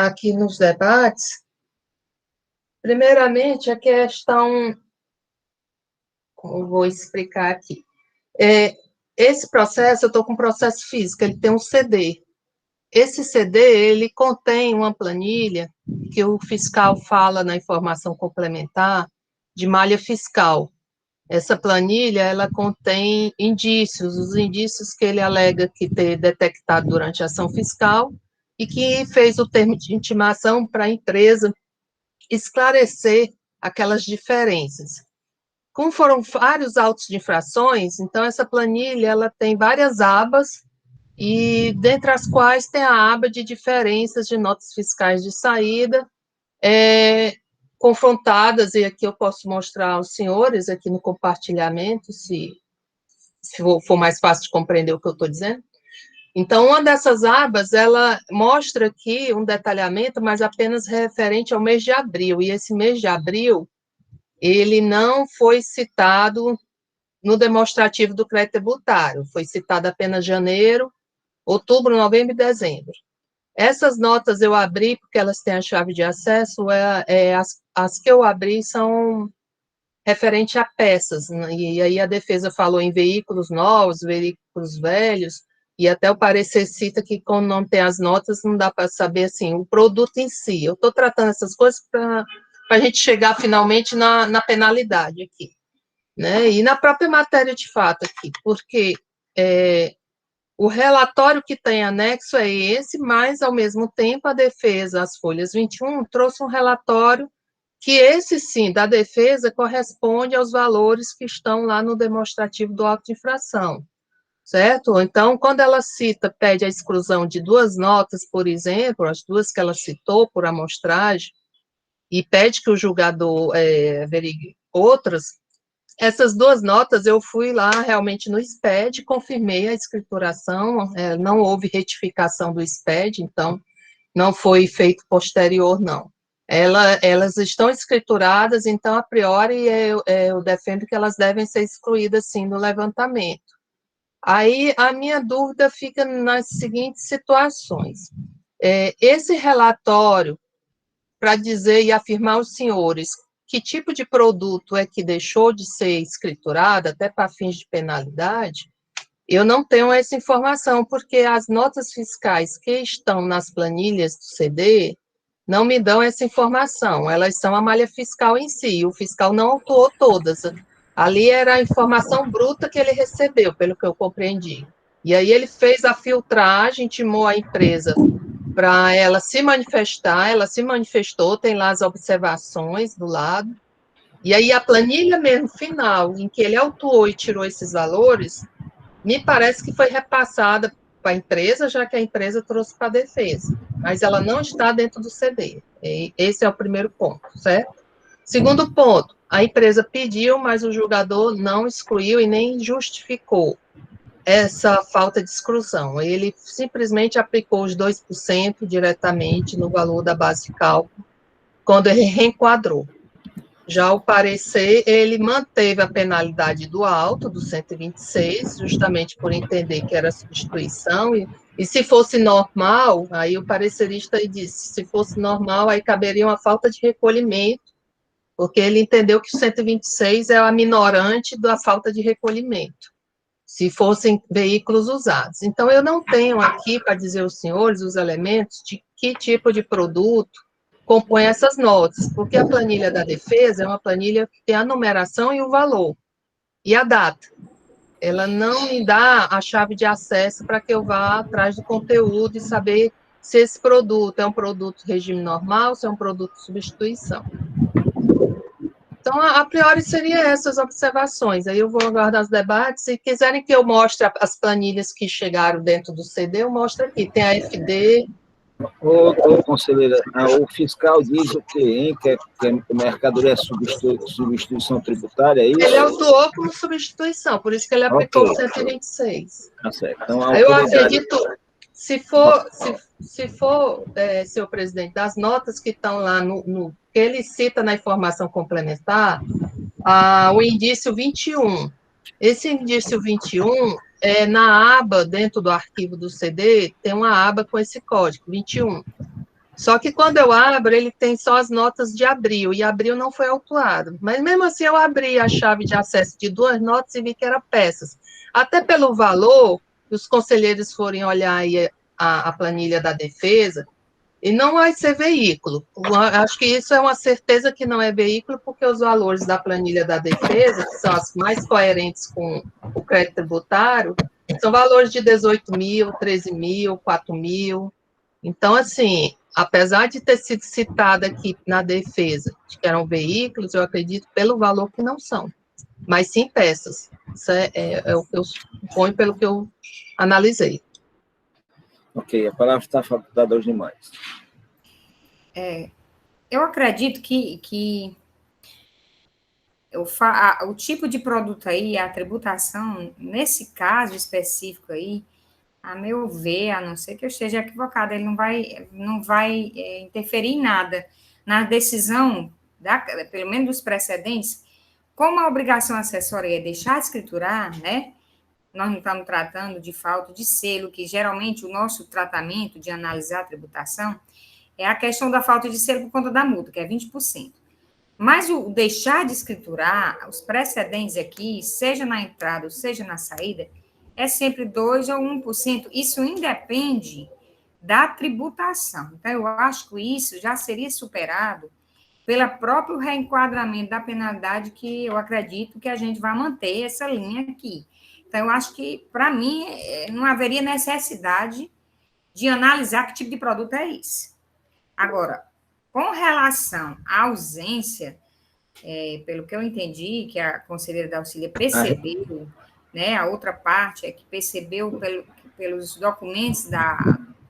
aqui nos debates, primeiramente, a questão, como eu vou explicar aqui, esse processo, eu estou com um processo físico, ele tem um CD. Esse CD, ele contém uma planilha que o fiscal fala na informação complementar de malha fiscal. Essa planilha, ela contém indícios, os indícios que ele alega que ter detectado durante a ação fiscal e que fez o termo de intimação para a empresa esclarecer aquelas diferenças. Como foram vários autos de infrações, então essa planilha, ela tem várias abas, e dentre as quais tem a aba de diferenças de notas fiscais de saída, confrontadas, e aqui eu posso mostrar aos senhores, aqui no compartilhamento, se for mais fácil de compreender o que eu estou dizendo. Então, uma dessas abas, ela mostra aqui um detalhamento, mas apenas referente ao mês de abril, e esse mês de abril, ele não foi citado no demonstrativo do crédito tributário, foi citado apenas janeiro, outubro, novembro e dezembro. Essas notas eu abri, porque elas têm a chave de acesso, as que eu abri são referente a peças, né? E aí a defesa falou em veículos novos, veículos velhos, e até o parecer cita que, quando não tem as notas, não dá para saber, assim, o produto em si. Eu estou tratando essas coisas para a gente chegar, finalmente, na penalidade aqui, né? E na própria matéria de fato aqui, porque o relatório que tem anexo é esse, mas, ao mesmo tempo, a defesa, as folhas 21, trouxe um relatório que esse, sim, da defesa, corresponde aos valores que estão lá no demonstrativo do auto de infração, certo? Então, quando ela pede a exclusão de duas notas, por exemplo, as duas que ela citou por amostragem, e pede que o julgador averigue outras, essas duas notas, eu fui lá realmente no SPED, confirmei a escrituração, não houve retificação do SPED, então não foi feito posterior, não. Elas estão escrituradas, então, a priori, eu defendo que elas devem ser excluídas, sim, no levantamento. Aí, a minha dúvida fica nas seguintes situações. Esse relatório, para dizer e afirmar aos senhores que tipo de produto é que deixou de ser escriturado, até para fins de penalidade, eu não tenho essa informação, porque as notas fiscais que estão nas planilhas do CD não me dão essa informação, elas são a malha fiscal em si, o fiscal não autuou todas, ali era a informação bruta que ele recebeu, pelo que eu compreendi. E aí ele fez a filtragem, intimou a empresa para ela se manifestar, ela se manifestou, tem lá as observações do lado, e aí a planilha mesmo final, em que ele autuou e tirou esses valores, me parece que foi repassada para a empresa, já que a empresa trouxe para a defesa, mas ela não está dentro do CD, esse é o primeiro ponto, certo? Segundo ponto, a empresa pediu, mas o julgador não excluiu e nem justificou essa falta de exclusão. Ele simplesmente aplicou os 2% diretamente no valor da base de cálculo, quando ele reenquadrou. Já o parecer, ele manteve a penalidade do auto, do 126, justamente por entender que era substituição, e se fosse normal, aí o parecerista disse, se fosse normal, aí caberia uma falta de recolhimento, porque ele entendeu que o 126 é a minorante da falta de recolhimento, se fossem veículos usados. Então, eu não tenho aqui para dizer aos senhores os elementos de que tipo de produto compõe essas notas, porque a planilha da defesa é uma planilha que tem a numeração e o valor, e a data. Ela não me dá a chave de acesso para que eu vá atrás do conteúdo e saber se esse produto é um produto regime normal, se é um produto de substituição. Então, a priori, seriam essas observações. Aí eu vou aguardar os debates. Se quiserem que eu mostre as planilhas que chegaram dentro do CD, eu mostro aqui. Tem a FD. Ô, conselheira, o fiscal diz o quê, hein? Que a mercadoria é substituição tributária, é isso? Ele autuou como substituição, por isso que ele aplicou o 126. Tá certo. Então, eu acredito, se for, senhor presidente, das notas que estão lá que ele cita na informação complementar, o indício 21. Esse indício 21, na aba, dentro do arquivo do CD, tem uma aba com esse código, 21. Só que quando eu abro, ele tem só as notas de abril, e abril não foi autuado. Mas mesmo assim, eu abri a chave de acesso de 2 notas e vi que eram peças. Até pelo valor, os conselheiros forem olhar aí a planilha da defesa, e não vai ser veículo. Acho que isso é uma certeza que não é veículo, porque os valores da planilha da defesa, que são as mais coerentes com o crédito tributário, são valores de 18 mil, 13 mil, 4 mil. Então, assim, apesar de ter sido citado aqui na defesa de que eram veículos, eu acredito pelo valor que não são, mas sim peças. Isso é o que eu suponho pelo que eu analisei. Ok, a palavra está facultada aos demais. Eu acredito que o tipo de produto aí, a tributação, nesse caso específico aí, a meu ver, a não ser que eu esteja equivocada, ele não vai interferir em nada na decisão, pelo menos dos precedentes, como a obrigação acessória é deixar de escriturar, né? Nós não estamos tratando de falta de selo, que geralmente o nosso tratamento de analisar a tributação é a questão da falta de selo por conta da multa, que é 20%. Mas o deixar de escriturar, os precedentes aqui, seja na entrada ou seja na saída, é sempre 2% ou 1%. Isso independe da tributação. Então, eu acho que isso já seria superado pelo próprio reenquadramento da penalidade, que eu acredito que a gente vai manter essa linha aqui. Então, eu acho que, para mim, não haveria necessidade de analisar que tipo de produto é esse. Agora, com relação à ausência, pelo que eu entendi, que a conselheira da Auxília percebeu, né, a outra parte é que percebeu pelos documentos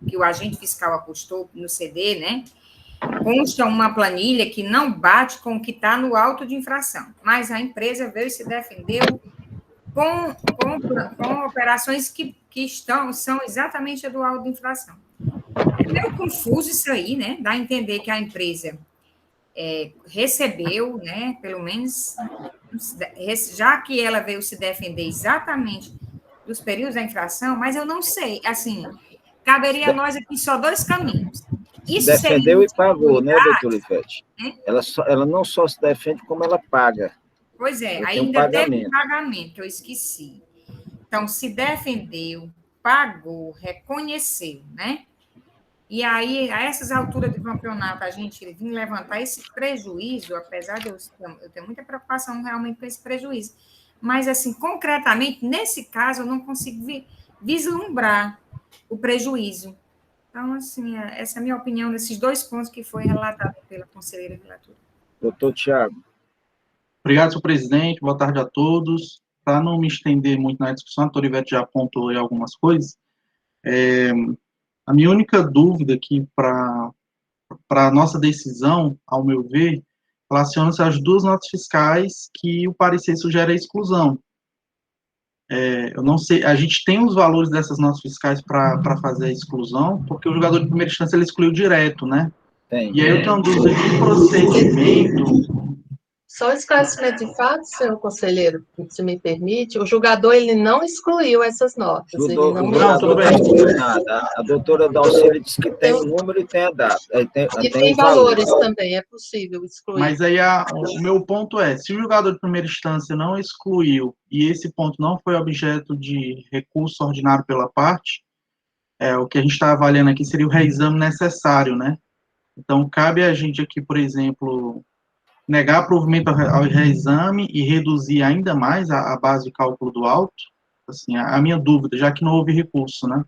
que o agente fiscal acostou no CD, né, consta uma planilha que não bate com o que está no auto de infração, mas a empresa veio e se defendeu com operações que são exatamente a do auto de infração. É meio confuso isso aí, né? Dá a entender que a empresa recebeu, né? Pelo menos, já que ela veio se defender exatamente dos períodos da infração, mas eu não sei, assim, caberia a nós aqui só 2 caminhos. Isso defendeu e pagou, né, doutora Ivete? Né? Ela não só se defende, como ela paga. Pois é, ainda teve um pagamento, eu esqueci. Então, se defendeu, pagou, reconheceu, né? E aí, a essas alturas do campeonato, a gente vir levantar esse prejuízo, apesar de eu ter muita preocupação realmente com esse prejuízo. Mas, assim, concretamente, nesse caso, eu não consigo vislumbrar o prejuízo. Então, assim, essa é a minha opinião nesses 2 pontos que foi relatado pela conselheira relatora. Doutor Tiago. Obrigado, senhor presidente. Boa tarde a todos. Para não me estender muito na discussão, a doutora Ivete já apontou aí algumas coisas. A minha única dúvida aqui para a nossa decisão, ao meu ver, relaciona-se às 2 notas fiscais que o parecer sugere a exclusão. Eu não sei, a gente tem os valores dessas notas fiscais para fazer a exclusão, porque o julgador de primeira instância ele excluiu direto, né? Tem. E aí eu tenho uma dúvida de procedimento. Só esclarecimento de fato, senhor conselheiro, se me permite, o julgador ele não excluiu essas notas. Não, tudo bem. Nada. A doutora Dalcília disse que tem o número e tem a data. E tem valores também, é possível excluir. Mas aí o meu ponto é, se o julgador de primeira instância não excluiu e esse ponto não foi objeto de recurso ordinário pela parte, o que a gente está avaliando aqui seria o reexame necessário, né? Então, cabe a gente aqui, por exemplo, negar provimento ao reexame e reduzir ainda mais a base de cálculo do auto? Assim, a minha dúvida, já que não houve recurso, né?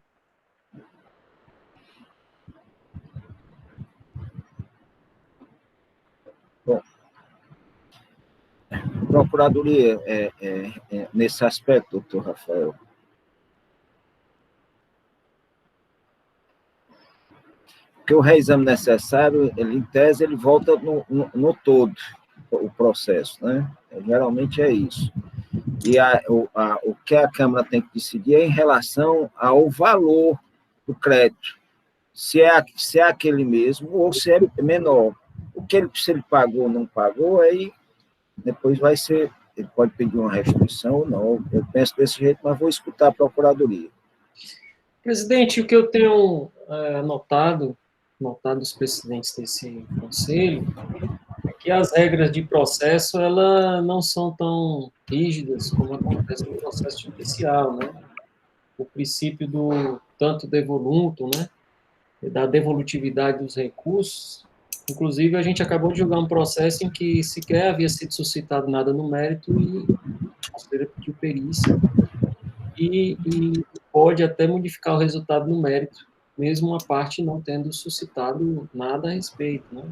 Bom, Procuradoria, nesse aspecto, doutor Rafael, porque o reexame necessário, em tese, ele volta no todo, o processo, né? Geralmente é isso. E o que a Câmara tem que decidir é em relação ao valor do crédito, se é aquele mesmo ou se é menor. Se ele pagou ou não pagou, aí depois vai ser, ele pode pedir uma restituição ou não. Eu penso desse jeito, mas vou escutar a Procuradoria. Presidente, o que eu tenho anotado notado dos presidentes desse conselho, é que as regras de processo, elas não são tão rígidas como acontece no processo judicial, né? O princípio do tanto devoluto, né? Da devolutividade dos recursos. Inclusive, a gente acabou de julgar um processo em que sequer havia sido suscitado nada no mérito e a conselheira pediu perícia e pode até modificar o resultado no mérito, mesmo a parte não tendo suscitado nada a respeito, né?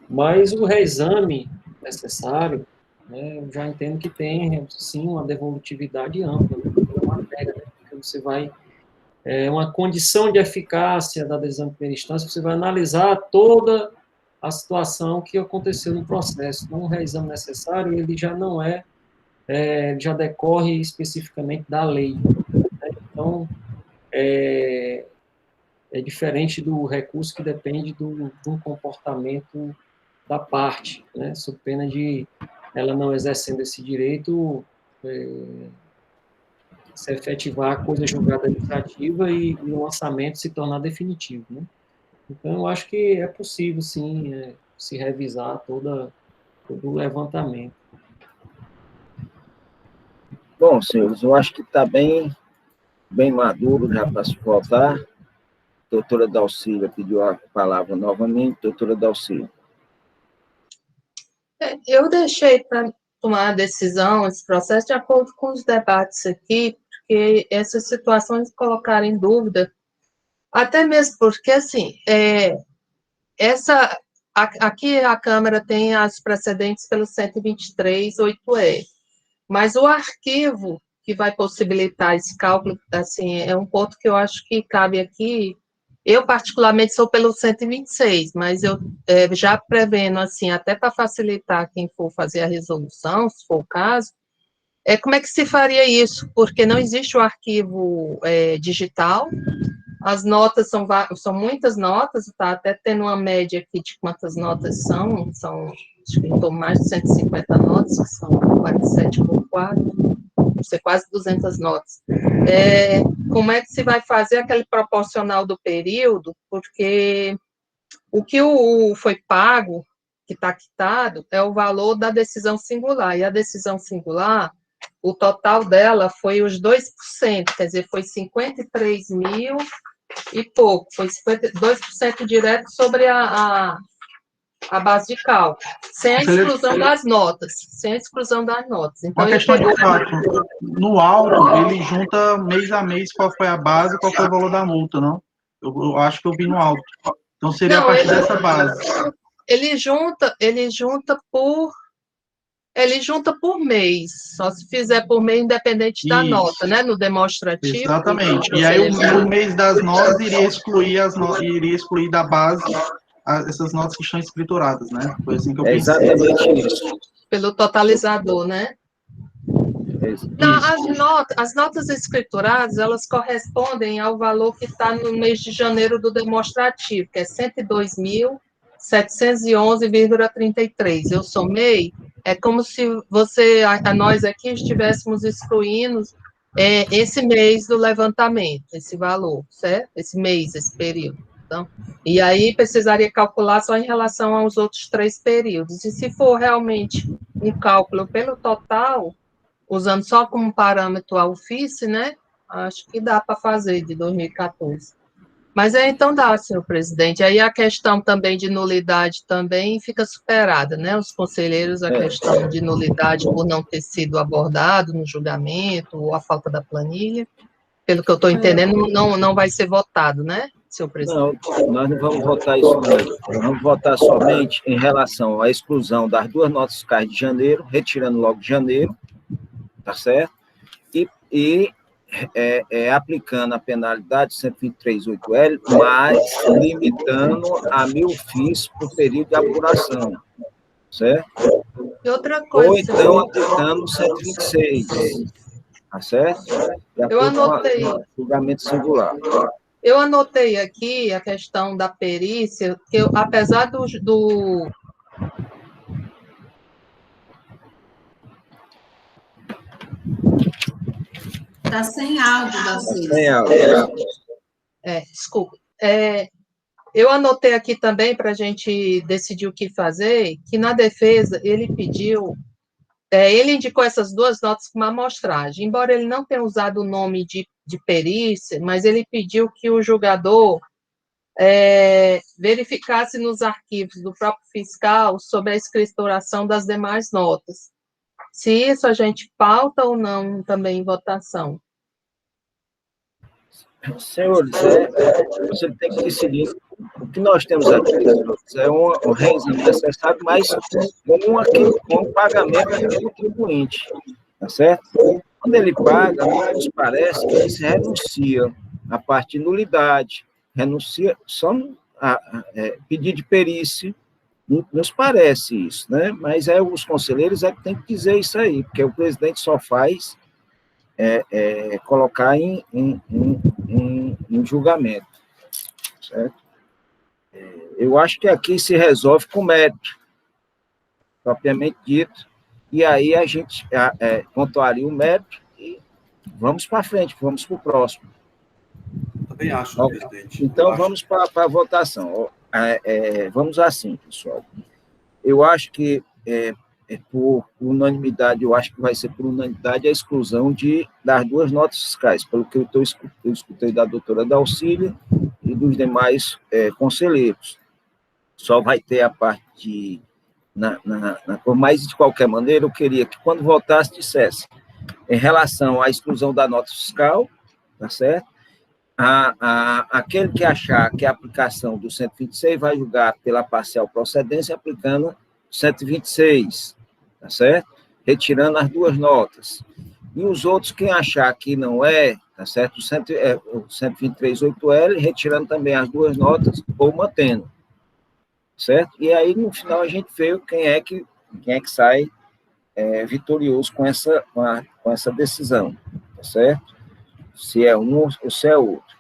Mas o reexame necessário, né, eu já entendo que tem, sim, uma devolutividade ampla, né, pela matéria, né, porque você vai uma condição de eficácia da decisão de primeira instância, você vai analisar toda a situação que aconteceu no processo. Então, o reexame necessário, ele já não já decorre especificamente da lei. Né? Então, é diferente do recurso que depende do comportamento da parte, né? Sob pena de ela não exercendo esse direito, se efetivar a coisa julgada administrativa e o lançamento se tornar definitivo, né? Então, eu acho que é possível, sim, se revisar todo o levantamento. Bom, senhores, eu acho que está bem maduro já para se votar. Doutora Dalcília pediu a palavra novamente. Doutora Dalcília. Eu deixei para tomar a decisão, esse processo, de acordo com os debates aqui, porque essas situações colocaram em dúvida, até mesmo porque, assim, aqui a Câmara tem as precedentes pelo 123.8e, mas o arquivo que vai possibilitar esse cálculo, assim, é um ponto que eu acho que cabe aqui. Eu, particularmente, sou pelo 126, mas eu já prevendo, assim, até para facilitar quem for fazer a resolução, se for o caso, como é que se faria isso? Porque não existe o arquivo digital, as notas são muitas notas, está até tendo uma média aqui de quantas notas são acho que em mais de 150 notas, que são 47 por 4, deve ser quase 200 notas. Como é que se vai fazer aquele proporcional do período? Porque o que foi pago, que está quitado, é o valor da decisão singular, e a decisão singular, o total dela foi os 2%, quer dizer, foi 53 mil e pouco, foi 52% direto sobre a base de cálculo, sem a exclusão das notas, Então, uma questão de fato, no alto, ele junta mês a mês qual foi a base e qual foi o valor da multa, não? Eu acho que eu vi no alto. Então, seria a partir dessa base. Ele junta por mês, só se fizer por mês, independente da nota, né, no demonstrativo. Exatamente. E aí, o mês das notas iria excluir da base essas notas que estão escrituradas, né? Foi assim que eu pensei. Exatamente isso. Pelo totalizador, né? Então, as notas escrituradas, elas correspondem ao valor que está no mês de janeiro do demonstrativo, que é 102.711,33. Eu somei, é como se nós aqui estivéssemos excluindo esse mês do levantamento, esse valor, certo? Esse mês, esse período. Então, e aí precisaria calcular só em relação aos outros 3 períodos. E se for realmente um cálculo pelo total, usando só como parâmetro a UFICE, né? Acho que dá para fazer de 2014. Mas então dá, senhor presidente. Aí a questão também de nulidade também fica superada, né? Os conselheiros, a questão de nulidade por não ter sido abordado no julgamento, ou a falta da planilha, pelo que eu estou entendendo, não vai ser votado, né, senhor presidente? Não, nós não vamos votar isso, não. Nós vamos votar somente em relação à exclusão das 2 notas fiscais de janeiro, retirando logo de janeiro, tá certo? E aplicando a penalidade 123.8L, mas limitando a 1.000 FIIs por período de apuração, certo? E outra coisa... Ou então aplicando 126, tá certo? Eu anotei. Com o julgamento singular. Eu anotei aqui a questão da perícia, que apesar do Está sem áudio, Dalcília. Sem áudio. desculpa. Eu anotei aqui também para a gente decidir o que fazer, que na defesa ele pediu, ele indicou essas duas notas como amostragem, embora ele não tenha usado o nome de perícia, mas ele pediu que o julgador verificasse nos arquivos do próprio fiscal sobre a escrituração das demais notas. Se isso a gente pauta ou não também em votação. Senhores, você tem que decidir. O que nós temos aqui é um reexame necessário, mas com um pagamento do contribuinte, tá certo? Quando ele paga, nos parece que ele se renuncia a partir de nulidade, renuncia só a pedir de perícia, nos parece isso, né? Mas os conselheiros que tem que dizer isso aí, porque o presidente só faz colocar em julgamento, certo? Eu acho que aqui se resolve com mérito, propriamente dito, e aí a gente pontuaria o mérito e vamos para frente, vamos para o próximo. Também acho, presidente. Então, vamos para a votação. Vamos assim, pessoal. Eu acho que, por unanimidade, eu acho que vai ser por unanimidade a exclusão das duas notas fiscais, pelo que eu escutei da doutora Dalcília e dos demais conselheiros. Só vai ter a parte mas, de qualquer maneira, eu queria que, quando votasse, dissesse, em relação à exclusão da nota fiscal, tá certo? Aquele que achar que a aplicação do 126 vai julgar pela parcial procedência aplicando 126, tá certo? Retirando as duas notas. E os outros, quem achar que não tá certo? O 123.8L, retirando também as duas notas ou mantendo, certo? E aí, no final, a gente vê quem é que sai vitorioso com essa decisão, tá certo? Se é um ou se é outro.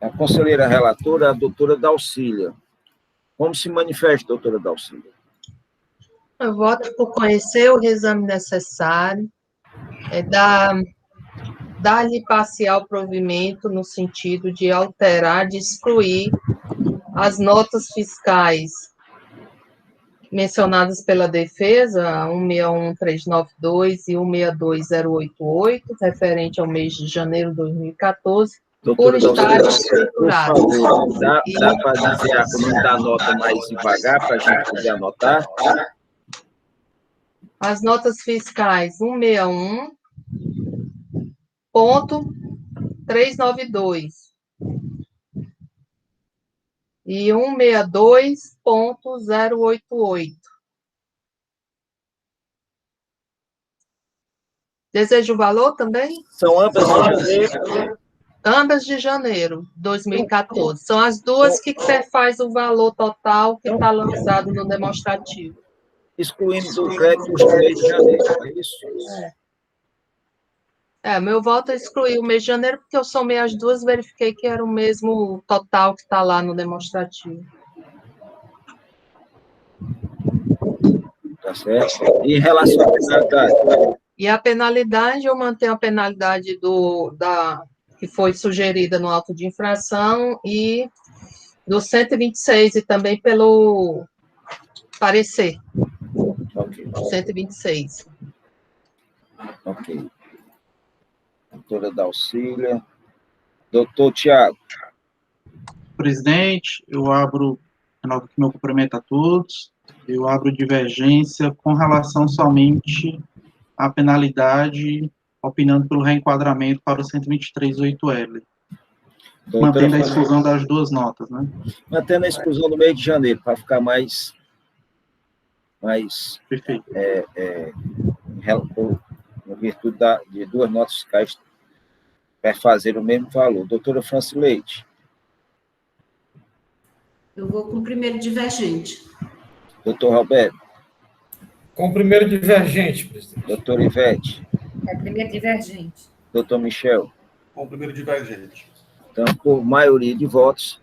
A conselheira relatora, a doutora Dalcília. Como se manifesta, doutora Dalcília? Eu voto por conhecer o reexame necessário, dar-lhe parcial provimento no sentido de alterar, de excluir as notas fiscais mencionadas pela defesa, 161.392 e 162.088, referente ao mês de janeiro de 2014, por estar escriturado. Por favor, dá para dizer o nome da nota mais devagar, para a gente poder anotar? As notas fiscais 161.392 e 162.088. Deseja o valor também? São ambas de janeiro. Ambas de janeiro de 2014. São as duas que faz o valor total que está lançado no demonstrativo. Excluindo do crédito os mês de janeiro, é isso? Meu voto é excluir o mês de janeiro, porque eu somei as duas, verifiquei que era o mesmo total que está lá no demonstrativo. Tá certo. E em relação à penalidade? E a penalidade, eu mantenho a penalidade que foi sugerida no auto de infração e do 126, e também pelo parecer. Ok. 126. Ok. Doutora Dalcília. Doutor Tiago. Presidente, eu abro, renovo aqui meu cumprimento a todos, eu abro divergência com relação somente à penalidade, opinando pelo reenquadramento para o 123.8L. Mantendo a exclusão das duas notas, né? Mantendo a exclusão do mês de janeiro, para ficar mais perfeito. Em virtude de duas notas fiscais para fazer o mesmo valor. Doutora Francileide. Eu vou com o primeiro divergente. Doutor Roberto. Com o primeiro divergente, presidente. Doutora Ivete. Primeiro divergente. Doutor Michel. Com o primeiro divergente. Então, por maioria de votos,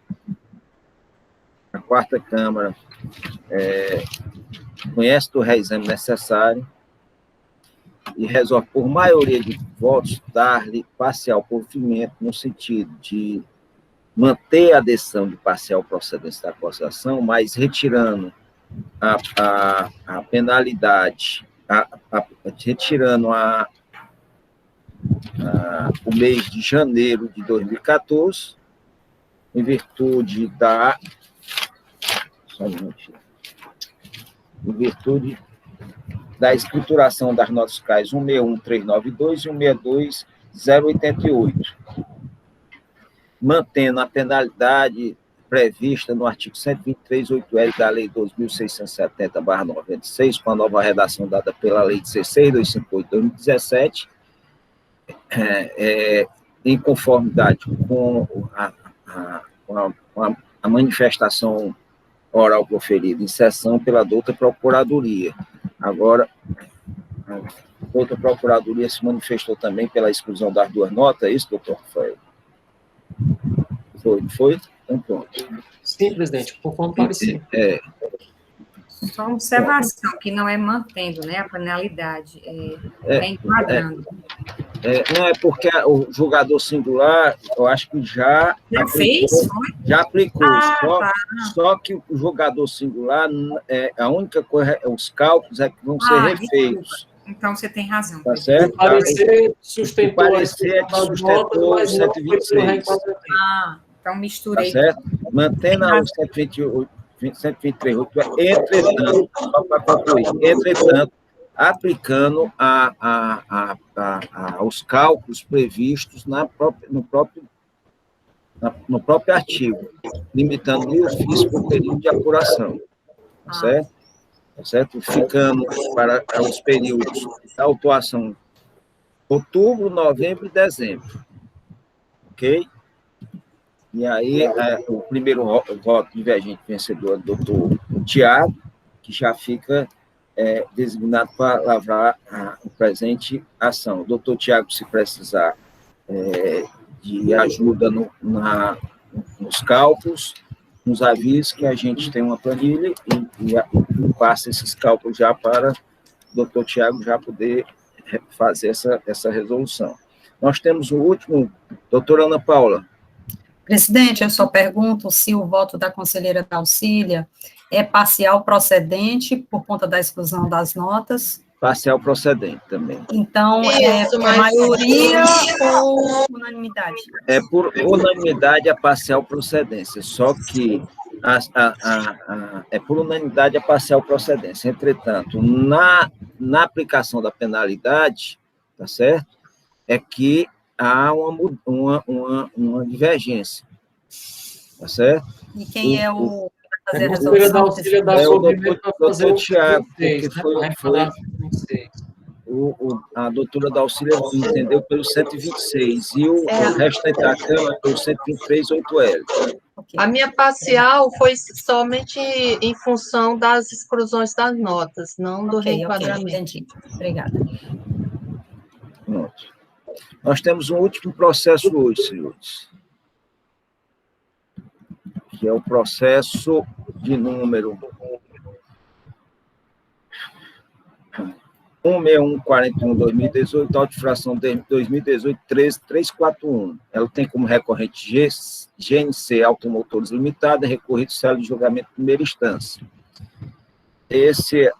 a quarta Câmara conhece do reexame necessário e resolve, por maioria de votos, dar-lhe parcial provimento no sentido de manter a decisão de parcial procedência da acusação, mas retirando a penalidade, retirando o mês de janeiro de 2014, em virtude da... Só um minutinho. Em virtude da escrituração das notas fiscais 161392 e 162088, mantendo a penalidade prevista no artigo 123.8L da Lei 2.670/96, com a nova redação dada pela Lei 16.258/2017, em conformidade com a manifestação oral proferida em sessão pela douta Procuradoria. Agora, a douta Procuradoria se manifestou também pela exclusão das duas notas, é isso, doutor Rafael? Foi? Então, pronto. Sim, presidente, conforme parecer. Só uma observação, que não é mantendo, né, a penalidade, é enquadrando. Não, é porque o julgador singular, eu acho que já aplicou. Só que o julgador singular, a única coisa, os cálculos é que vão ser refeitos. Desculpa. Então, você tem razão. Tá certo? O parecer sustentou, o parecer é que sustentou o 126. Então misturei. Tá certo? Mantendo o 123.8, entretanto, só para concluir, aplicando os cálculos previstos no próprio artigo, limitando o ofício por período de apuração, tá certo? Tá certo? Ficando para os períodos da autuação outubro, novembro e dezembro, ok? E aí, o primeiro voto divergente vencedor é o doutor Tiago, que já fica designado para lavrar o presente ação. O doutor Tiago, se precisar de ajuda nos cálculos, nos avise que a gente tem uma planilha e passa esses cálculos já para o doutor Tiago já poder fazer essa resolução. Nós temos o último, doutora Ana Paula. Presidente, eu só pergunto se o voto da conselheira Dalcília é parcial procedente por conta da exclusão das notas. Parcial procedente também. Então, por maioria ou unanimidade? É por unanimidade a parcial procedência, só que é por unanimidade a parcial procedência. Entretanto, na aplicação da penalidade, tá certo? É que há uma divergência, tá certo? E quem é o fazer a resolução? É o doutor Tiago, porque a doutora Dalcília entendeu pelo 126, e o restante da Câmara pelo 123.8L. A minha parcial foi somente em função das exclusões das notas, não do reenquadramento. Entendi. Obrigada. Pronto. Nós temos um último processo hoje, senhores, que é o processo de número 16141/2018, autifração 2018-13341. Ela tem como recorrente GNC Automotores Limitada, recorrido célula de julgamento de primeira instância. Esse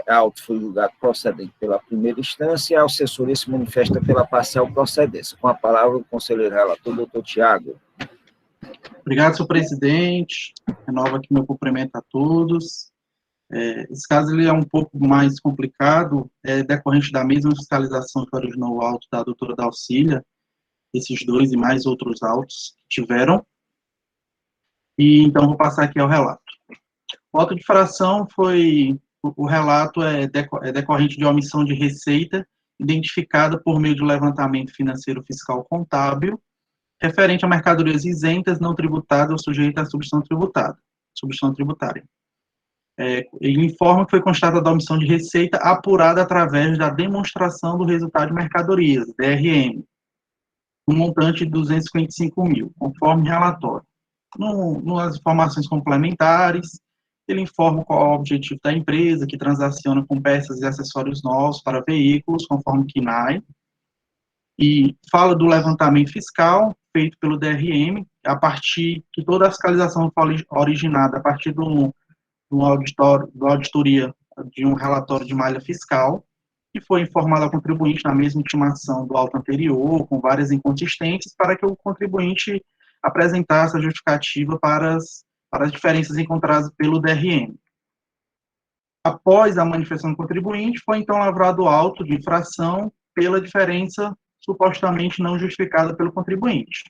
auto foi julgado procedente pela primeira instância e a assessoria se manifesta pela parcial procedência. Com a palavra, o conselheiro relator, doutor Tiago. Obrigado, senhor presidente. Renovo aqui meu cumprimento a todos. Esse caso ele é um pouco mais complicado, decorrente da mesma fiscalização que originou o auto da doutora Dalcília, esses dois e mais outros autos que tiveram. E então vou passar aqui ao relato. O auto de infração o relato é decorrente de omissão de receita identificada por meio de levantamento financeiro fiscal contábil, referente a mercadorias isentas, não tributadas ou sujeitas à substituição tributária. Ele informa que foi constatada a omissão de receita apurada através da demonstração do resultado de mercadorias, DRM, um montante de 255 mil, conforme relatório. Nas informações complementares, ele informa qual é o objetivo da empresa, que transaciona com peças e acessórios novos para veículos, conforme KNAI, e fala do levantamento fiscal feito pelo DRM, a partir que toda a fiscalização foi originada a partir do auditoria de um relatório de malha fiscal, que foi informado ao contribuinte na mesma intimação do auto anterior, com várias inconsistências, para que o contribuinte apresentasse a justificativa para as diferenças encontradas pelo DRM. Após a manifestação do contribuinte, foi então lavrado auto de infração pela diferença supostamente não justificada pelo contribuinte.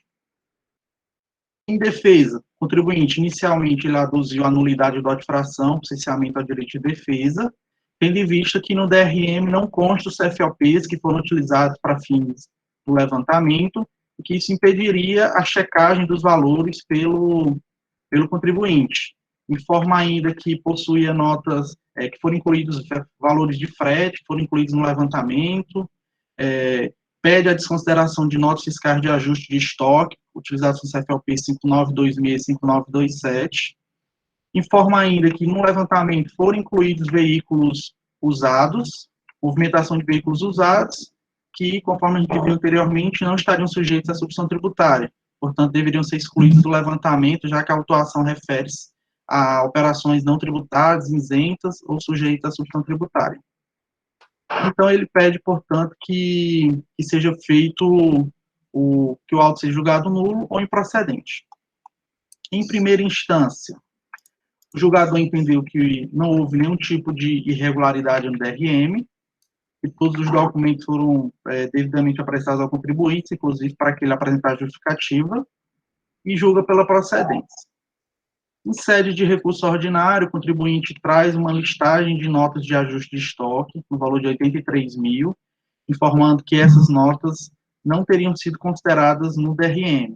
Em defesa, o contribuinte inicialmente ele aduziu a nulidade da infração, por cerceamento ao direito de defesa, tendo em vista que no DRM não consta os CFOPs que foram utilizados para fins do levantamento, e que isso impediria a checagem dos valores pelo contribuinte. Informa ainda que possuía notas que foram incluídos valores de frete, que foram incluídos no levantamento, pede a desconsideração de notas fiscais de ajuste de estoque, utilizados no CFLP 5926 e 5927. Informa ainda que no levantamento foram incluídos veículos usados, movimentação de veículos usados, que, conforme a gente viu anteriormente, não estariam sujeitos à substituição tributária. Portanto, deveriam ser excluídos do levantamento, já que a autuação refere-se a operações não tributárias, isentas ou sujeitas à substituição tributária. Então, ele pede, portanto, que seja feito que o auto seja julgado nulo ou improcedente. Em primeira instância, o julgador entendeu que não houve nenhum tipo de irregularidade no DRM, que todos os documentos foram devidamente apresentados ao contribuinte, inclusive para que ele apresentasse justificativa, e julga pela procedência. Em sede de recurso ordinário, o contribuinte traz uma listagem de notas de ajuste de estoque, no valor de 83 mil, informando que essas notas não teriam sido consideradas no DRM.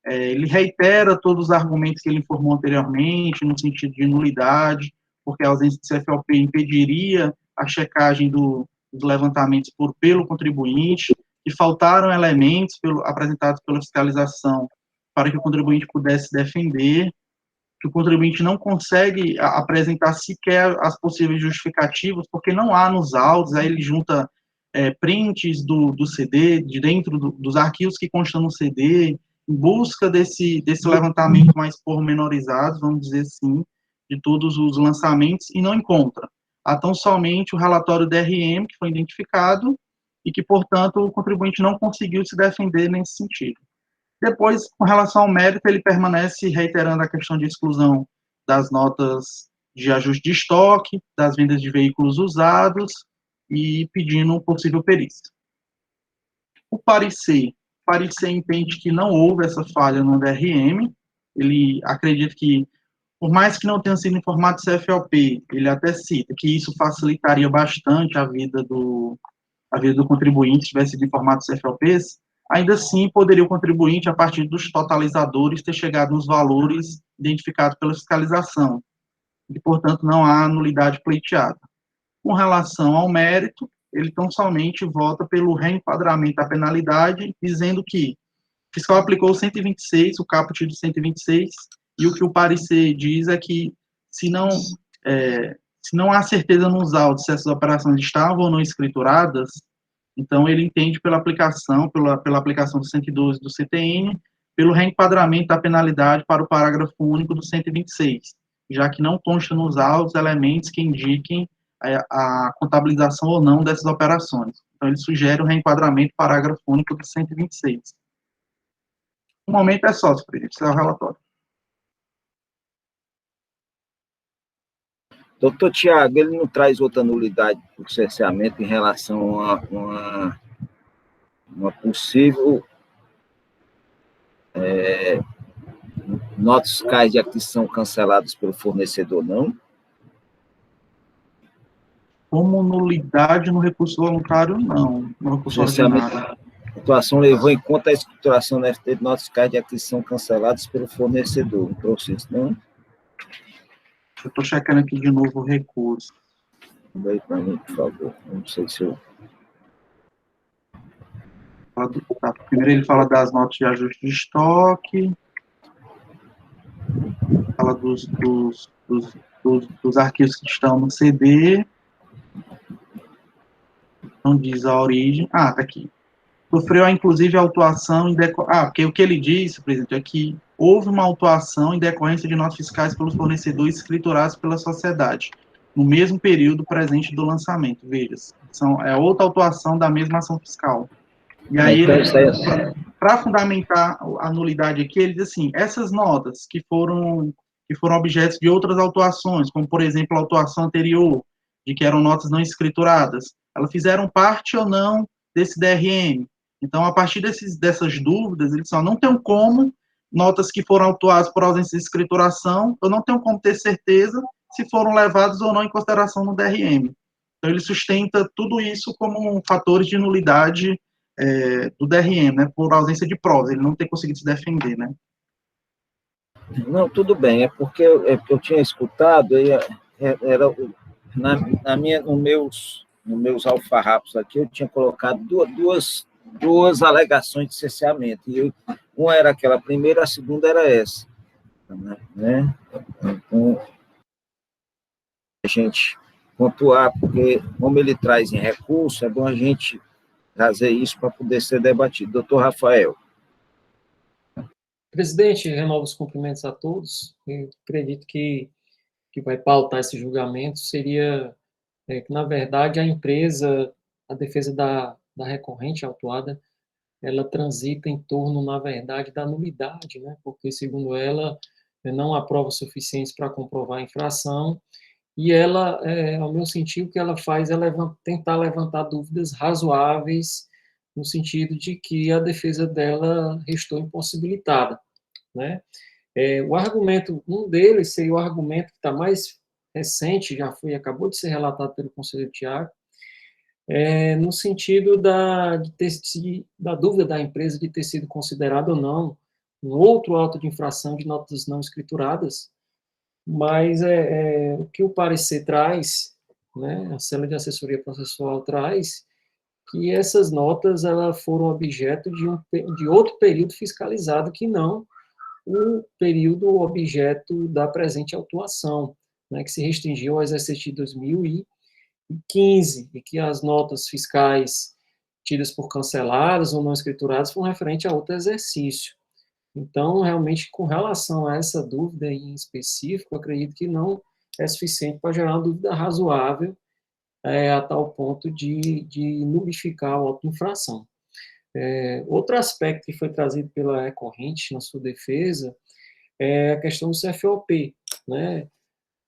Ele reitera todos os argumentos que ele informou anteriormente, no sentido de nulidade, porque a ausência de CFLP impediria a checagem dos levantamentos pelo contribuinte, e faltaram elementos apresentados pela fiscalização para que o contribuinte pudesse defender, que o contribuinte não consegue apresentar sequer as possíveis justificativas, porque não há nos autos, aí ele junta prints do CD, de dentro dos arquivos que constam no CD, em busca desse levantamento mais pormenorizado, vamos dizer assim, de todos os lançamentos, e não encontra. Há tão somente o relatório DRM, que foi identificado, e que, portanto, o contribuinte não conseguiu se defender nesse sentido. Depois, com relação ao mérito, ele permanece reiterando a questão de exclusão das notas de ajuste de estoque, das vendas de veículos usados, e pedindo possível perícia. O parecer entende que não houve essa falha no DRM, ele acredita que, por mais que não tenha sido informado do CFLP, ele até cita que isso facilitaria bastante a vida do contribuinte, se tivesse sido informado do CFLPs, ainda assim poderia o contribuinte, a partir dos totalizadores, ter chegado nos valores identificados pela fiscalização, e, portanto, não há nulidade pleiteada. Com relação ao mérito, ele tão somente vota pelo reenquadramento da penalidade, dizendo que o fiscal aplicou 126, o caput de 126, e o que o parecer diz é que, se não há certeza nos autos se essas operações estavam ou não escrituradas, então ele entende pela aplicação do 112 do CTN, pelo reenquadramento da penalidade para o parágrafo único do 126, já que não consta nos autos elementos que indiquem a contabilização ou não dessas operações. Então, ele sugere o reenquadramento do parágrafo único do 126. No momento é só, presidente, esse é o relatório. Doutor Tiago, ele não traz outra nulidade por cerceamento em relação a uma possível notas fiscais de aquisição canceladas pelo fornecedor, não? Como nulidade no recurso voluntário, não. No recurso ordinário. A atuação levou em conta a escrituração da FT de notas fiscais de aquisição canceladas pelo fornecedor, no processo, não? Eu estou checando aqui de novo o recurso. Manda aí para mim, por favor. Não sei se eu... Primeiro ele fala das notas de ajuste de estoque, fala dos arquivos que estão no CD, não diz a origem. Tá aqui. Sofreu, inclusive, a autuação porque o que ele diz, presidente, é que houve uma autuação em decorrência de notas fiscais pelos fornecedores escriturados pela sociedade, no mesmo período presente do lançamento. Veja, é outra autuação da mesma ação fiscal. E aí, para fundamentar a nulidade aqui, ele diz assim, essas notas que foram objetos de outras autuações, como, por exemplo, a autuação anterior, de que eram notas não escrituradas, elas fizeram parte ou não desse DRM. Então, a partir dessas dúvidas, eles só não tem como notas que foram autuadas por ausência de escrituração, eu não tenho como ter certeza se foram levadas ou não em consideração no DRM. Então, ele sustenta tudo isso como fatores de nulidade do DRM, né, por ausência de provas, ele não tem conseguido se defender, né. Não, tudo bem, é porque eu tinha escutado, era nos meus alfarrapos aqui, eu tinha colocado duas alegações de cerceamento, e uma era aquela primeira, a segunda era essa, né? Então, a gente pontuar, porque como ele traz em recurso, é bom a gente trazer isso para poder ser debatido. Doutor Rafael. Presidente, renovo os cumprimentos a todos. Eu acredito que vai pautar esse julgamento seria que, na verdade, a empresa, a defesa da recorrente autuada, ela transita em torno, na verdade, da nulidade, né? Porque, segundo ela, não há provas suficientes para comprovar a infração, e ela, ao meu sentido, o que ela faz é tentar levantar dúvidas razoáveis, no sentido de que a defesa dela restou impossibilitada, né? O argumento, um deles seria o argumento que está mais recente, acabou de ser relatado pelo conselheiro Tiago, no sentido da dúvida da empresa de ter sido considerado ou não um outro auto de infração de notas não escrituradas, mas o que o parecer traz, né, a célula de assessoria processual traz, que essas notas elas foram objeto de outro período fiscalizado que não o período objeto da presente autuação, né, que se restringiu ao exercício de 2015, e que as notas fiscais tidas por canceladas ou não escrituradas foram referentes a outro exercício. Então, realmente, com relação a essa dúvida em específico, eu acredito que não é suficiente para gerar uma dúvida razoável a tal ponto de nulificar a auto-infração. Outro aspecto que foi trazido pela recorrente na sua defesa é a questão do CFOP, né?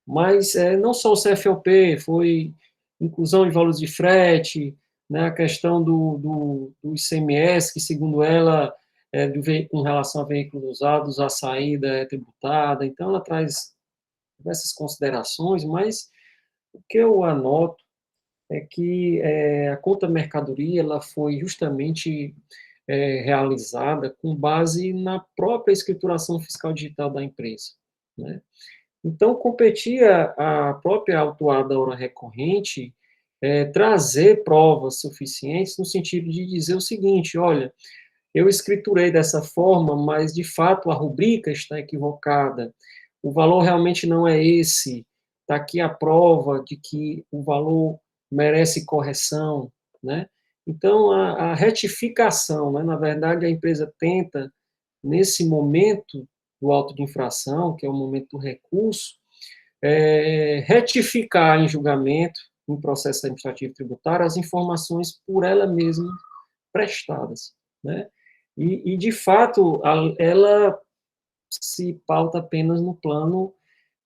Mas não só o CFOP, foi inclusão de valores de frete, né? A questão do ICMS, que, segundo ela, com relação a veículos usados, a saída é tributada. Então, ela traz diversas considerações, mas o que eu anoto é que a conta mercadoria ela foi justamente realizada com base na própria escrituração fiscal digital da empresa, né? Então, competia a própria autuada hora recorrente trazer provas suficientes no sentido de dizer o seguinte, olha, eu escriturei dessa forma, mas, de fato, a rubrica está equivocada, o valor realmente não é esse, está aqui a prova de que o valor merece correção, né? Então, a retificação, né? Na verdade, a empresa tenta, nesse momento do auto de infração, que é o momento do recurso, retificar em julgamento, em processo administrativo tributário, as informações por ela mesma prestadas, né? E de fato, ela se pauta apenas no plano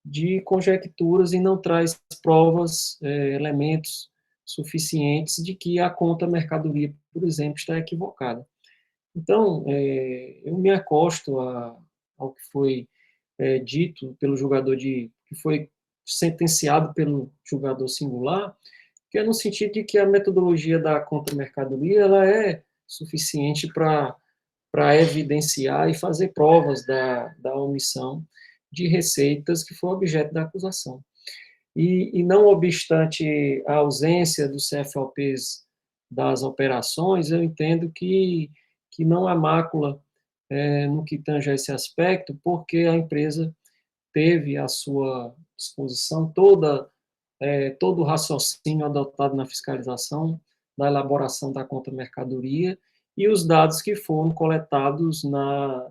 de conjecturas e não traz provas, elementos suficientes de que a conta mercadoria, por exemplo, está equivocada. Então, eu me acosto ao que foi dito pelo julgador que foi sentenciado pelo julgador singular, que é no sentido de que a metodologia da conta mercadoria ela é suficiente para evidenciar e fazer provas da omissão de receitas que foi objeto da acusação. E não obstante a ausência dos CFOPs das operações, eu entendo que não há mácula no que tange a esse aspecto, porque a empresa teve à sua disposição todo o raciocínio adotado na fiscalização, na elaboração da conta mercadoria e os dados que foram coletados na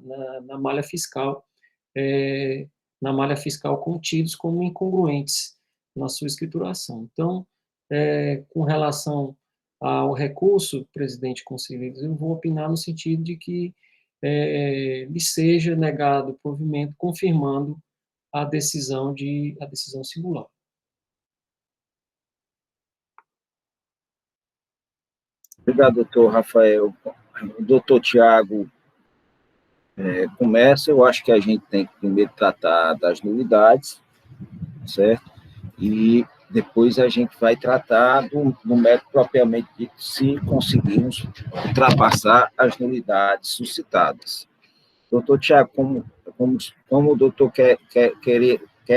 malha fiscal na malha fiscal contidos como incongruentes na sua escrituração. Então, com relação ao recurso, presidente e conselheiros, eu vou opinar no sentido de que lhe seja negado o provimento, confirmando a decisão singular. Obrigado, doutor Rafael. O doutor Tiago começa. Eu acho que a gente tem que primeiro tratar das nulidades, certo? E depois a gente vai tratar do mérito propriamente dito, se conseguirmos ultrapassar as nulidades suscitadas. Doutor Tiago, como o doutor quer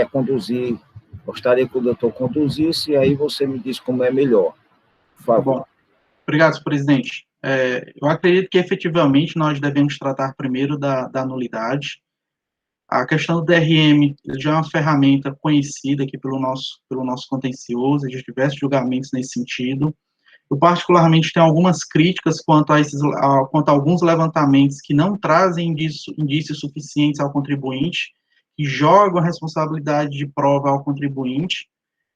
conduzir, gostaria que o doutor conduzisse, e aí você me diz como é melhor, por favor. Bom, obrigado, senhor presidente. Eu acredito que, efetivamente, nós devemos tratar primeiro da nulidade. A questão do DRM já é uma ferramenta conhecida aqui pelo nosso contencioso, existem diversos julgamentos nesse sentido. Eu, particularmente, tenho algumas críticas quanto a alguns levantamentos que não trazem indícios suficientes ao contribuinte, que jogam a responsabilidade de prova ao contribuinte,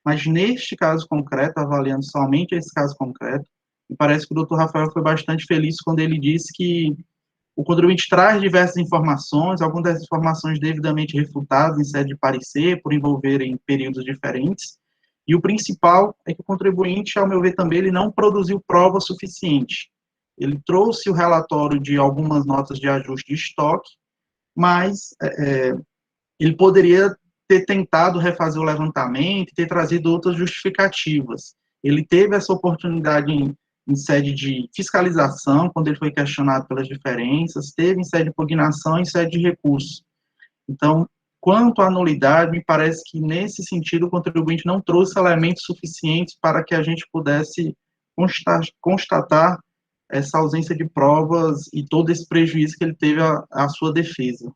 mas neste caso concreto, avaliando somente esse caso concreto, me parece que o doutor Rafael foi bastante feliz quando ele disse que o contribuinte traz diversas informações, algumas dessas informações devidamente refutadas em sede de parecer, por envolverem períodos diferentes, e o principal é que o contribuinte, ao meu ver também, ele não produziu prova suficiente. Ele trouxe o relatório de algumas notas de ajuste de estoque, mas ele poderia ter tentado refazer o levantamento, ter trazido outras justificativas. Ele teve essa oportunidade em sede de fiscalização, quando ele foi questionado pelas diferenças, teve em sede de impugnação e em sede de recurso. Então, quanto à nulidade, me parece que, nesse sentido, o contribuinte não trouxe elementos suficientes para que a gente pudesse constatar essa ausência de provas e todo esse prejuízo que ele teve à sua defesa.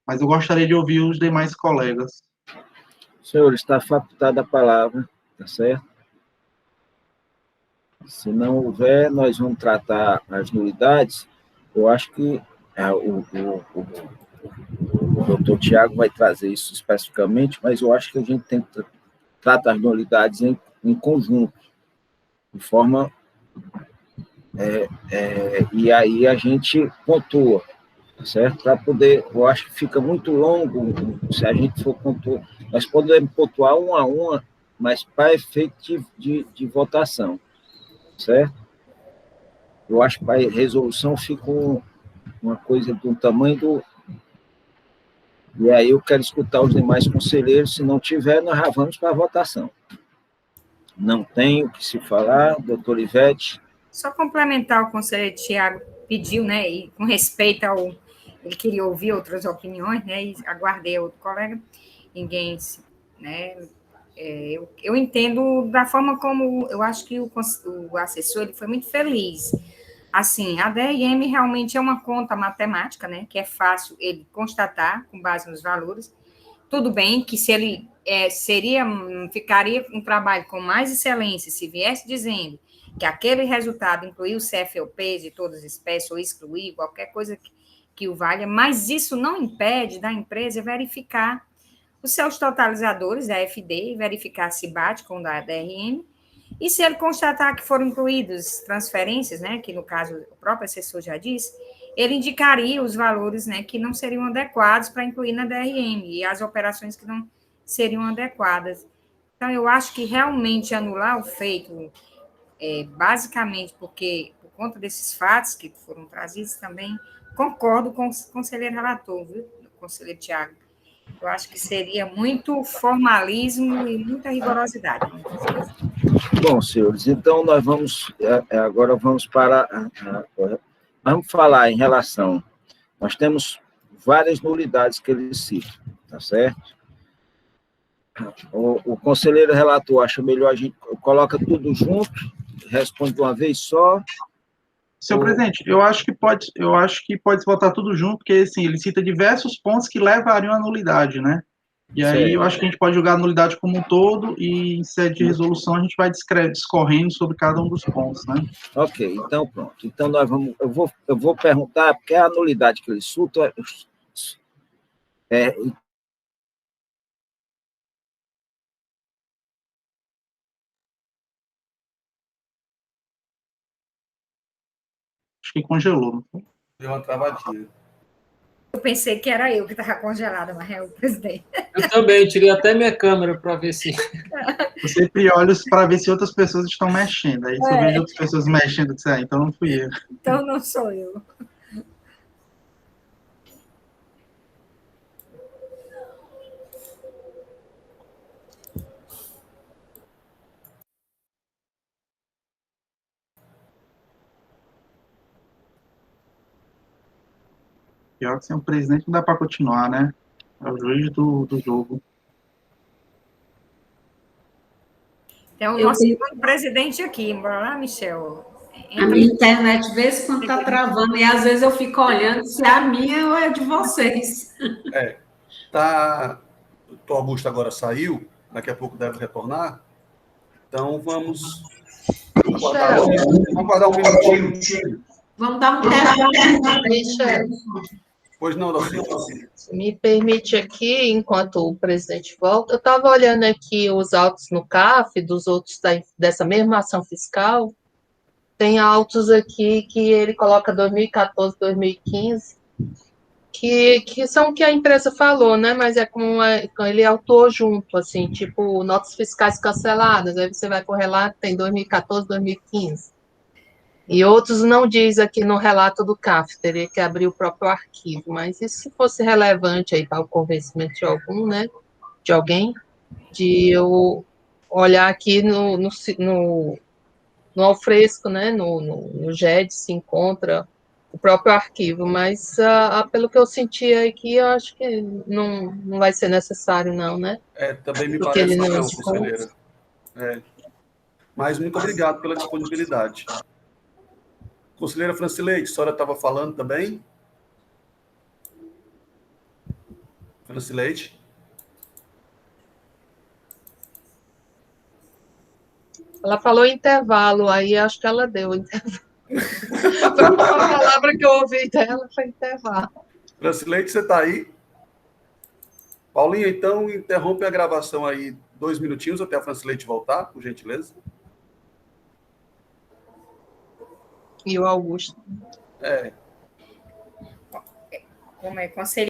Mas eu gostaria de ouvir os demais colegas. Senhor, está facultada a palavra, tá certo? Se não houver, nós vamos tratar as nulidades. Eu acho que o doutor Tiago vai trazer isso especificamente, mas eu acho que a gente tem que tratar as nulidades em conjunto, de forma... e aí a gente pontua, certo? Para poder... Eu acho que fica muito longo se a gente for pontuar. Nós podemos pontuar uma a uma, mas para efeito de votação. Certo? Eu acho que a resolução fica uma coisa do tamanho do... E aí eu quero escutar os demais conselheiros, se não tiver, nós já vamos para a votação. Não tem o que se falar, doutor Ivete. Só complementar, o conselheiro Tiago pediu, né, e com respeito ao... Ele queria ouvir outras opiniões, né, e aguardei outro colega, ninguém, né... Eu entendo da forma como eu acho que o assessor ele foi muito feliz. Assim, a DRM realmente é uma conta matemática, né, que é fácil ele constatar com base nos valores. Tudo bem que se ele ficaria um trabalho com mais excelência se viesse dizendo que aquele resultado incluiu o CFOPs de todas as espécies ou excluir qualquer coisa que o valha, mas isso não impede da empresa verificar os seus totalizadores da FD, verificar se bate com o da DRM, e se ele constatar que foram incluídas transferências, né, que no caso o próprio assessor já disse, ele indicaria os valores, né, que não seriam adequados para incluir na DRM, e as operações que não seriam adequadas. Então, eu acho que realmente anular o feito, basicamente porque, por conta desses fatos que foram trazidos também, concordo com o conselheiro relator, viu, o conselheiro Tiago. Eu acho que seria muito formalismo e muita rigorosidade. Bom, senhores, então nós vamos, agora vamos para... Vamos falar em relação... Nós temos várias nulidades que eles citam, tá certo? O conselheiro relator acha melhor a gente coloca tudo junto, responde de uma vez só... Senhor presidente, eu acho que pode se votar tudo junto, porque assim, ele cita diversos pontos que levariam à nulidade, né? E aí certo. Eu acho que a gente pode julgar a nulidade como um todo e em sede de resolução a gente vai discorrendo sobre cada um dos pontos, né? Ok, então pronto. Então nós vamos, eu vou perguntar, porque a nulidade que ele É, Acho que congelou, não foi? Deu uma travadinha. Eu pensei que era eu que estava congelada, mas é o presidente. Eu também, tirei até minha câmera para ver se... Eu sempre olho para ver se outras pessoas estão mexendo. Aí se eu vejo outras pessoas mexendo, eu disse, então não fui eu. Então não sou eu. Pior que sem o presidente não dá para continuar, né? É o juiz do jogo. Tem o nosso segundo presidente aqui, bora lá, Michel. A minha internet, de vez em quando, está travando, e às vezes eu fico olhando se é a minha ou é de vocês. Tá, o Dr. Augusto agora saiu, daqui a pouco deve retornar. Então, vamos aguardar um minutinho. Vamos dar um tempo. Michel, Pois não, Dalcino. me permite aqui, enquanto o presidente volta, eu estava olhando aqui os autos no CAF, dos outros dessa mesma ação fiscal, tem autos aqui que ele coloca 2014, 2015, que são o que a empresa falou, né? Mas é como ele autuou junto, assim, tipo, notas fiscais canceladas, aí você vai para o relato, tem 2014, 2015. E outros não diz aqui no relato do CAF, teria que abrir o próprio arquivo, mas isso se fosse relevante aí para o convencimento de algum, né, de alguém, de eu olhar aqui no alfresco, né, no GED se encontra o próprio arquivo, mas pelo que eu senti aqui, eu acho que não vai ser necessário não, né? Também me Porque parece ele não não, indicou. conselheira. Mas muito obrigado pela disponibilidade. Conselheira Francileide, a senhora estava falando também? Francileide? Ela falou intervalo, aí acho que ela deu intervalo. A palavra que eu ouvi dela foi intervalo. Francileide, você está aí? Paulinha, então, interrompe a gravação aí 2 minutinhos até a Francileide voltar, por gentileza. E o Augusto. Como é conselheiro.